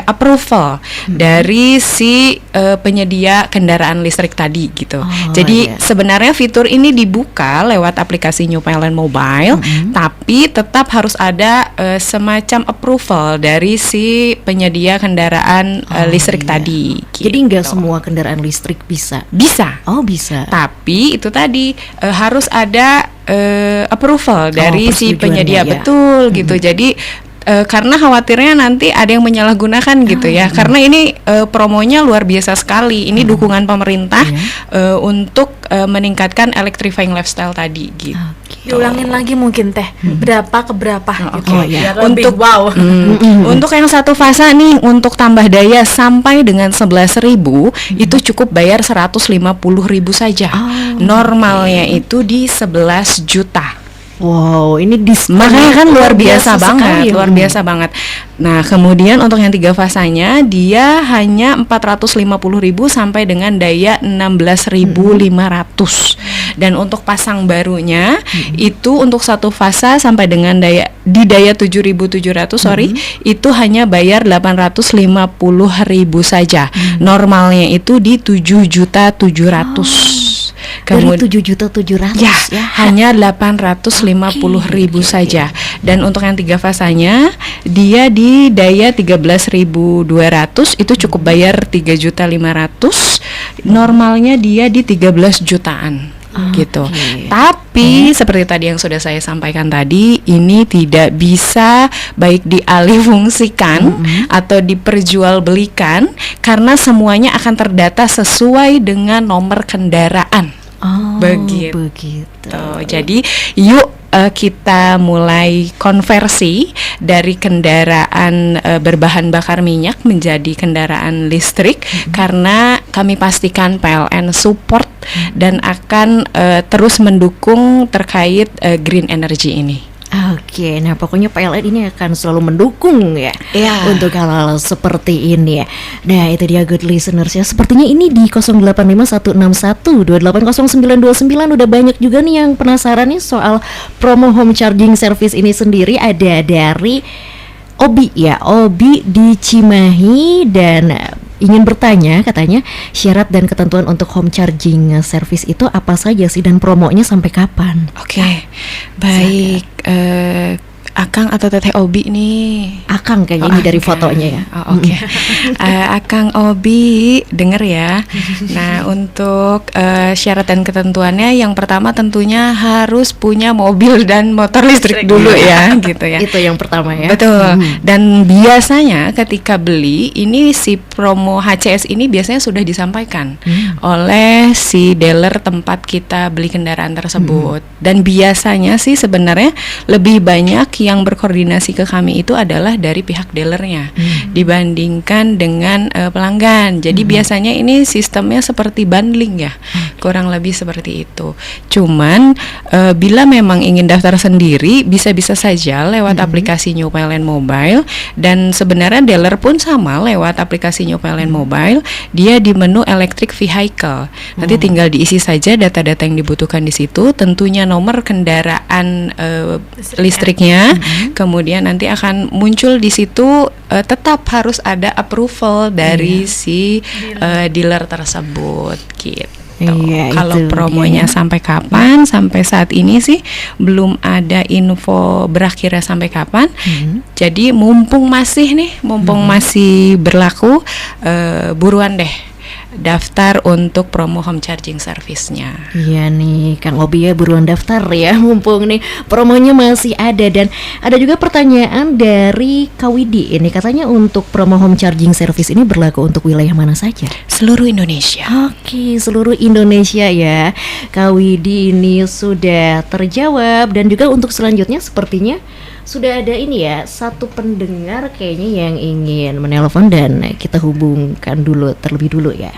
approval dari si penyedia kendaraan listrik tadi gitu. Jadi sebenarnya fitur ini dibuka lewat aplikasi New PLN Mobile, tapi tetap harus ada semacam approval dari si penyedia kendaraan listrik tadi gitu. Jadi nggak semua kendaraan listrik bisa? Bisa. Oh, bisa. Tapi itu tadi harus ada approval dari si penyedia, ya. betul gitu. Jadi karena khawatirnya nanti ada yang menyalahgunakan gitu ya. Karena ini promonya luar biasa sekali. Ini dukungan pemerintah untuk meningkatkan electrifying lifestyle tadi gitu. Diulangin lagi mungkin Teh, berapa ke berapa gitu. ya. Biar lebih wow. Untuk yang satu fasa nih, untuk tambah daya sampai dengan 11.000 itu cukup bayar 150.000 saja. Normalnya itu di 11 juta. Wow, ini makanya kan luar biasa banget, sekali, luar biasa banget. Nah, kemudian untuk yang 3 fasanya dia hanya 450.000 sampai dengan daya 16.500. Dan untuk pasang barunya itu untuk satu fasa sampai dengan daya 7.700 itu hanya bayar 850.000 saja. Normalnya itu di 7.700.000. Dari 7.700.000 ya, hanya 850.000 saja. Dan untuk yang 3 fasanya dia di daya 13.200 itu cukup bayar 3.500.000. Normalnya dia di 13 jutaan. Gitu. Tapi seperti tadi yang sudah saya sampaikan tadi, ini tidak bisa baik dialih fungsikan atau diperjualbelikan, karena semuanya akan terdata sesuai dengan nomor kendaraan. Begitu. Jadi yuk kita mulai konversi dari kendaraan berbahan bakar minyak menjadi kendaraan listrik, karena kami pastikan PLN support dan akan terus mendukung terkait green energy ini. Oke, nah pokoknya PLN ini akan selalu mendukung ya Iya. untuk hal-hal seperti ini ya. Nah itu dia good listeners ya. Sepertinya ini di 085161280929 udah banyak juga nih yang penasaran nih soal promo home charging service ini sendiri. Ada dari Obi ya, Obi di Cimahi dan ingin bertanya, katanya syarat dan ketentuan untuk home charging service itu apa saja sih dan promonya sampai kapan? Oke, baik. Akang atau Teteh Obi nih? Akang kayaknya ini dari fotonya ya. Oh, oke. Akang Obi, denger ya. Nah, untuk syarat dan ketentuannya, yang pertama tentunya harus punya mobil dan motor listrik dulu ya, gitu ya. Itu yang pertama ya. Betul. Dan biasanya ketika beli ini si promo HCS ini biasanya sudah disampaikan oleh si dealer tempat kita beli kendaraan tersebut. Dan biasanya sih sebenarnya lebih banyak yang berkoordinasi ke kami itu adalah dari pihak dealernya dibandingkan dengan pelanggan. Jadi biasanya ini sistemnya seperti bundling ya, kurang lebih seperti itu. Cuman bila memang ingin daftar sendiri bisa-bisa saja lewat aplikasi New PLN Mobile, dan sebenarnya dealer pun sama lewat aplikasi New PLN Mobile. Dia di menu electric vehicle, nanti tinggal diisi saja data-data yang dibutuhkan di situ, tentunya nomor kendaraan listriknya. Kemudian nanti akan muncul di situ, tetap harus ada approval dari si dealer tersebut gitu. Iya, Kalau itu promonya dia. sampai kapan? Sampai saat ini sih belum ada info berakhirnya sampai kapan. Jadi mumpung masih masih berlaku, buruan deh daftar untuk promo home charging service-nya. Iya nih Kang Obi ya, buruan daftar ya, mumpung nih promonya masih ada. Dan ada juga pertanyaan dari Kawidi ini, katanya untuk promo home charging service ini berlaku untuk wilayah mana saja? Seluruh Indonesia. Oke, seluruh Indonesia ya. Kawidi ini sudah terjawab. Dan juga untuk selanjutnya sepertinya sudah ada ini ya, satu pendengar kayaknya yang ingin menelpon dan kita hubungkan dulu terlebih dulu ya.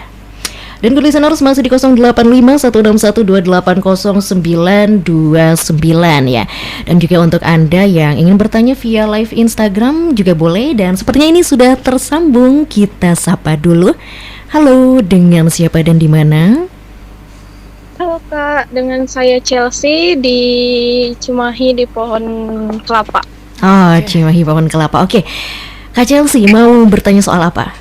Dan good listeners masih di 085161280929 ya. Dan juga untuk Anda yang ingin bertanya via live Instagram juga boleh. Dan sepertinya ini sudah tersambung, kita sapa dulu. Halo, dengan siapa dan di mana? Halo Kak, dengan saya Chelsea di Cimahi di Pohon Kelapa. Oh, Cimahi Pohon Kelapa. Oke, Kak Chelsea mau bertanya soal apa?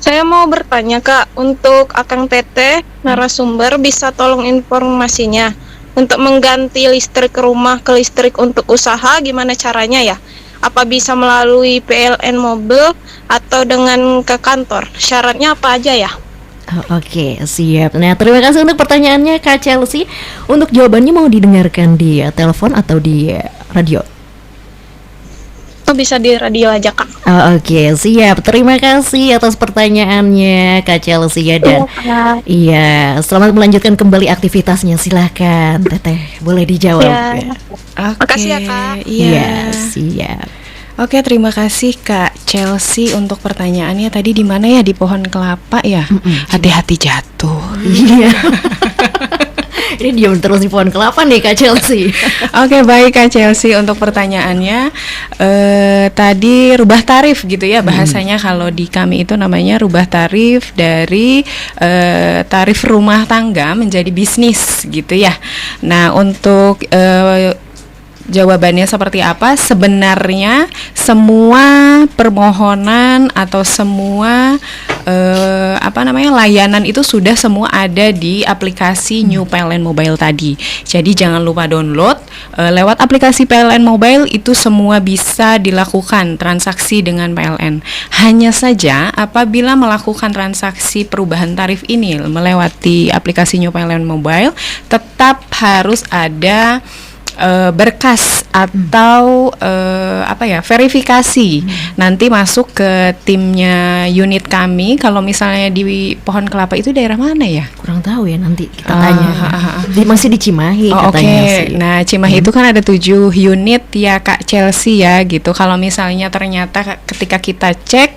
Saya mau bertanya Kak, untuk Akang Teteh narasumber bisa tolong informasinya untuk mengganti listrik rumah ke listrik untuk usaha, gimana caranya ya? Apa bisa melalui PLN mobil atau dengan ke kantor? Syaratnya apa aja ya? Oh, oke, siap. Nah, terima kasih untuk pertanyaannya Kak Chelsea. Untuk jawabannya mau didengarkan di telepon atau di radio? Oh, bisa di radio aja Kak. Oh, oke, siap. Terima kasih atas pertanyaannya Kak Chelsea ya. Dan iya, selamat melanjutkan kembali aktivitasnya. Silahkan Teteh, boleh dijawab Ya. ya. Makasih ya, Kak. Iya, siap. Oke, terima kasih Kak Chelsea untuk pertanyaannya. Tadi di mana ya, di Pohon Kelapa ya? Hati-hati jatuh. Iya. Ini diam terus di Pohon Kelapa nih Kak Chelsea. Oke, baik Kak Chelsea untuk pertanyaannya. Tadi rubah tarif gitu ya bahasanya, kalau di kami itu namanya rubah tarif dari tarif rumah tangga menjadi bisnis gitu ya. Nah, untuk jawabannya seperti apa? Sebenarnya semua permohonan atau semua layanan itu sudah semua ada di aplikasi New PLN Mobile tadi. Jadi jangan lupa download lewat aplikasi PLN Mobile, itu semua bisa dilakukan transaksi dengan PLN. Hanya saja apabila melakukan transaksi perubahan tarif ini melewati aplikasi New PLN Mobile, tetap harus ada berkas atau verifikasi. Nanti masuk ke timnya unit kami. Kalau misalnya di Pohon Kelapa itu daerah mana ya? Kurang tahu ya, nanti kita tanya. Masih di Cimahi katanya sih. Nah, Cimahi itu kan ada 7 unit ya Kak Chelsea ya gitu. Kalau misalnya ternyata ketika kita cek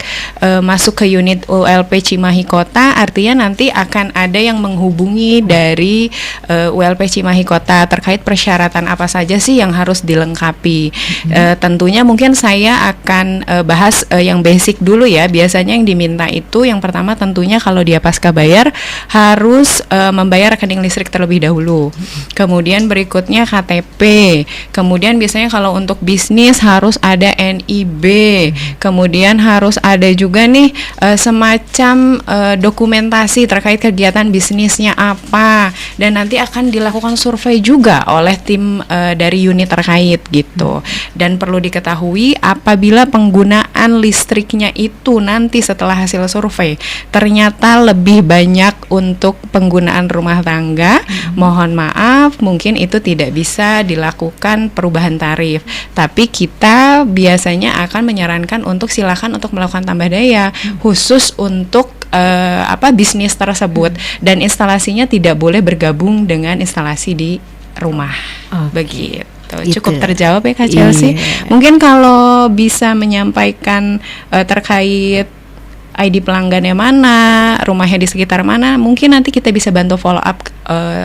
masuk ke unit ULP Cimahi Kota, artinya nanti akan ada yang menghubungi dari ULP Cimahi Kota terkait persyaratan apa apa saja sih yang harus dilengkapi. Tentunya mungkin saya akan bahas yang basic dulu ya. Biasanya yang diminta itu yang pertama tentunya kalau dia pasca bayar harus membayar rekening listrik terlebih dahulu. Kemudian berikutnya KTP. Kemudian biasanya kalau untuk bisnis harus ada NIB. Kemudian harus ada juga nih semacam dokumentasi terkait kegiatan bisnisnya apa, dan nanti akan dilakukan survei juga oleh tim dari unit terkait gitu. Dan perlu diketahui apabila penggunaan listriknya itu nanti setelah hasil survei ternyata lebih banyak untuk penggunaan rumah tangga, mohon maaf mungkin itu tidak bisa dilakukan perubahan tarif. Tapi kita biasanya akan menyarankan untuk silakan untuk melakukan tambah daya khusus untuk bisnis tersebut, dan instalasinya tidak boleh bergabung dengan instalasi di rumah. Begitu. Cukup terjawab ya Kak Chelsea. Mungkin kalau bisa menyampaikan terkait ID pelanggannya mana, rumahnya di sekitar mana, mungkin nanti kita bisa bantu follow up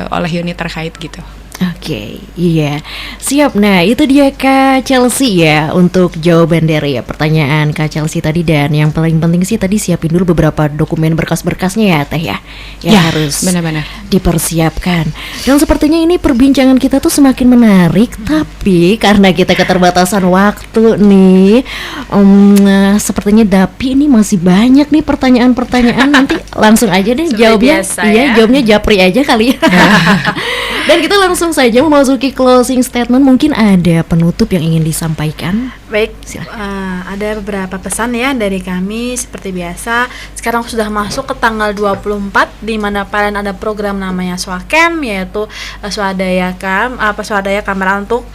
oleh unit terkait gitu. Oke, iya, siap. Nah, itu dia Kak Chelsea ya untuk jawaban dari pertanyaan Kak Chelsea tadi. Dan yang paling penting sih tadi siapin dulu beberapa dokumen berkas-berkasnya ya Teh ya, yang harus benar-benar dipersiapkan. Dan sepertinya ini perbincangan kita tuh semakin menarik, tapi karena kita keterbatasan waktu nih, sepertinya Dapi ini masih banyak nih pertanyaan-pertanyaan. Nanti langsung aja deh jawabnya. Iya, jawabnya japri aja kali ya. Dan kita langsung saja memasuki closing statement. Mungkin ada penutup yang ingin disampaikan. Baik, ada beberapa pesan ya dari kami. Seperti biasa, sekarang sudah masuk ke tanggal 24, di mana kalian ada program namanya Swacam, yaitu swadaya kamera untuk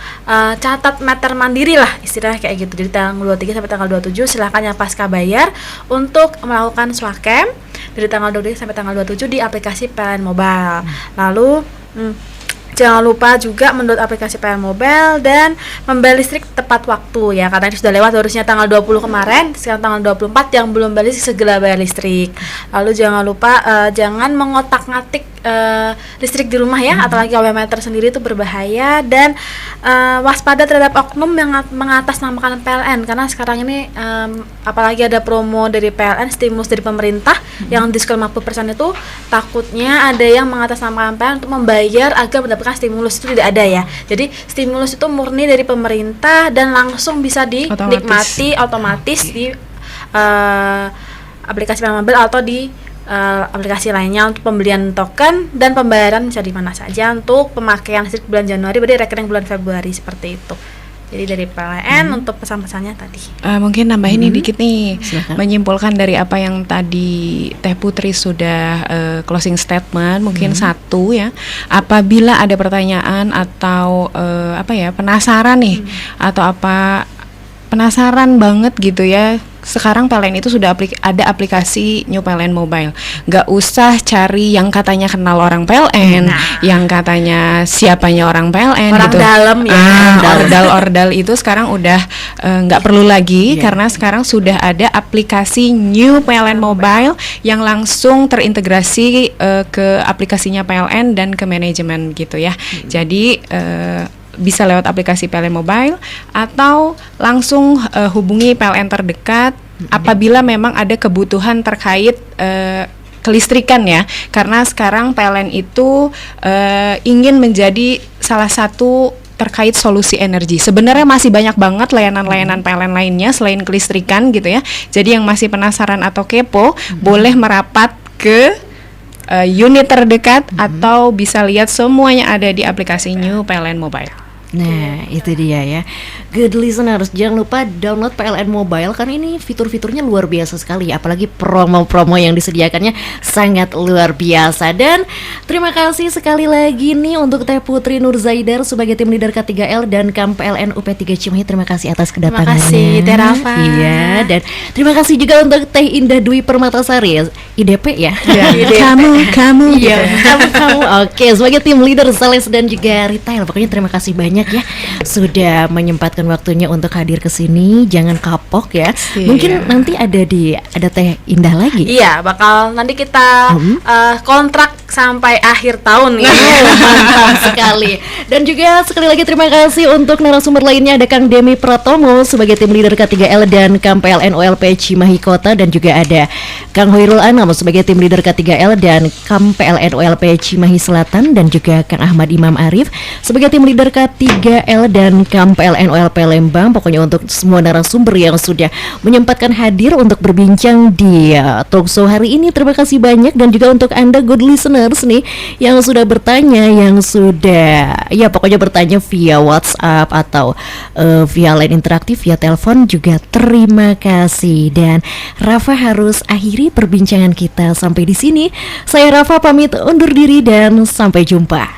catat meter mandiri lah, istilahnya kayak gitu. Jadi tanggal 23 sampai tanggal 27 silahkan yang pasca bayar untuk melakukan Swacam dari tanggal 23 sampai tanggal 27 di aplikasi PLN Mobile. Lalu jangan lupa juga mendownload aplikasi PLN Mobile dan membayar listrik tepat waktu ya, karena ini sudah lewat harusnya tanggal 20 kemarin, sekarang tanggal 24 yang belum bayar listrik segera bayar listrik. Lalu jangan lupa jangan mengotak-ngatik listrik di rumah ya, apalagi OW meter sendiri itu berbahaya. Dan waspada terhadap oknum yang mengatasnamakan PLN, karena sekarang ini apalagi ada promo dari PLN, stimulus dari pemerintah yang diskon 50% itu, takutnya ada yang mengatasnamakan PLN untuk membayar agar mendapatkan stimulus. Itu tidak ada ya. Jadi stimulus itu murni dari pemerintah dan langsung bisa dinikmati otomatis di aplikasi PLN Mobile atau di aplikasi lainnya untuk pembelian token, dan pembayaran bisa di mana saja untuk pemakaian listrik bulan Januari berarti rekening bulan Februari, seperti itu. Jadi dari PLN untuk pesan-pesannya tadi. Mungkin nambahin dikit nih. Silakan. Menyimpulkan dari apa yang tadi Teh Putri sudah closing statement, mungkin satu ya, apabila ada pertanyaan atau penasaran nih, atau penasaran banget gitu ya. Sekarang PLN itu sudah ada aplikasi New PLN Mobile. Gak usah cari yang katanya kenal orang PLN, yang katanya siapanya orang PLN orang gitu. Dalam ya. Ordal itu sekarang udah gak perlu lagi, karena sekarang sudah ada aplikasi New PLN Mobile yang langsung terintegrasi ke aplikasinya PLN dan ke manajemen gitu ya. Jadi bisa lewat aplikasi PLN Mobile atau langsung hubungi PLN terdekat apabila memang ada kebutuhan terkait kelistrikan ya, karena sekarang PLN itu ingin menjadi salah satu terkait solusi energi. Sebenarnya masih banyak banget layanan-layanan PLN lainnya selain kelistrikan gitu ya. Jadi yang masih penasaran atau kepo boleh merapat ke unit terdekat atau bisa lihat semuanya ada di aplikasi New PLN Mobile. Nah, itu dia ya. Good listeners, jangan lupa download PLN Mobile karena ini fitur-fiturnya luar biasa sekali, apalagi promo-promo yang disediakannya sangat luar biasa. Dan terima kasih sekali lagi nih untuk Teh Putri Nur Zaidar sebagai tim leader K3L dan KAM PLN UP3 Cimahi. Terima kasih atas kedatangannya. Terima kasih Teh Rafa. Iya, dan terima kasih juga untuk Teh Indah Dwi Permatasari IDP ya. Kamu iya, kamu. Oke, sebagai tim leader sales dan juga retail. Pokoknya terima kasih banyak ya sudah menyempatkan waktunya untuk hadir ke sini. Jangan kapok ya. Mungkin nanti ada Teh Indah lagi. Iya, bakal nanti kita kontrak sampai akhir tahun nih. Mantap sekali. Dan juga sekali lagi terima kasih untuk narasumber lainnya, ada Kang Demi Pratomo sebagai tim leader K3L dan KAM-PLN OLP Cimahi Kota, dan juga ada Kang Hoirul Anam sebagai tim leader K3L dan KAM-PLN OLP Cimahi Selatan, dan juga Kang Ahmad Imam Arif sebagai tim leader K3L dan KAM-PLN OLP Lembang. Pokoknya untuk semua narasumber yang sudah menyempatkan hadir untuk berbincang di talkshow hari ini, terima kasih banyak. Dan juga untuk Anda good listeners nih yang sudah bertanya, yang sudah ya pokoknya bertanya via WhatsApp atau via line interaktif, via telepon juga terima kasih. Dan Rafa harus akhiri perbincangan kita sampai di sini. Saya Rafa pamit undur diri dan sampai jumpa.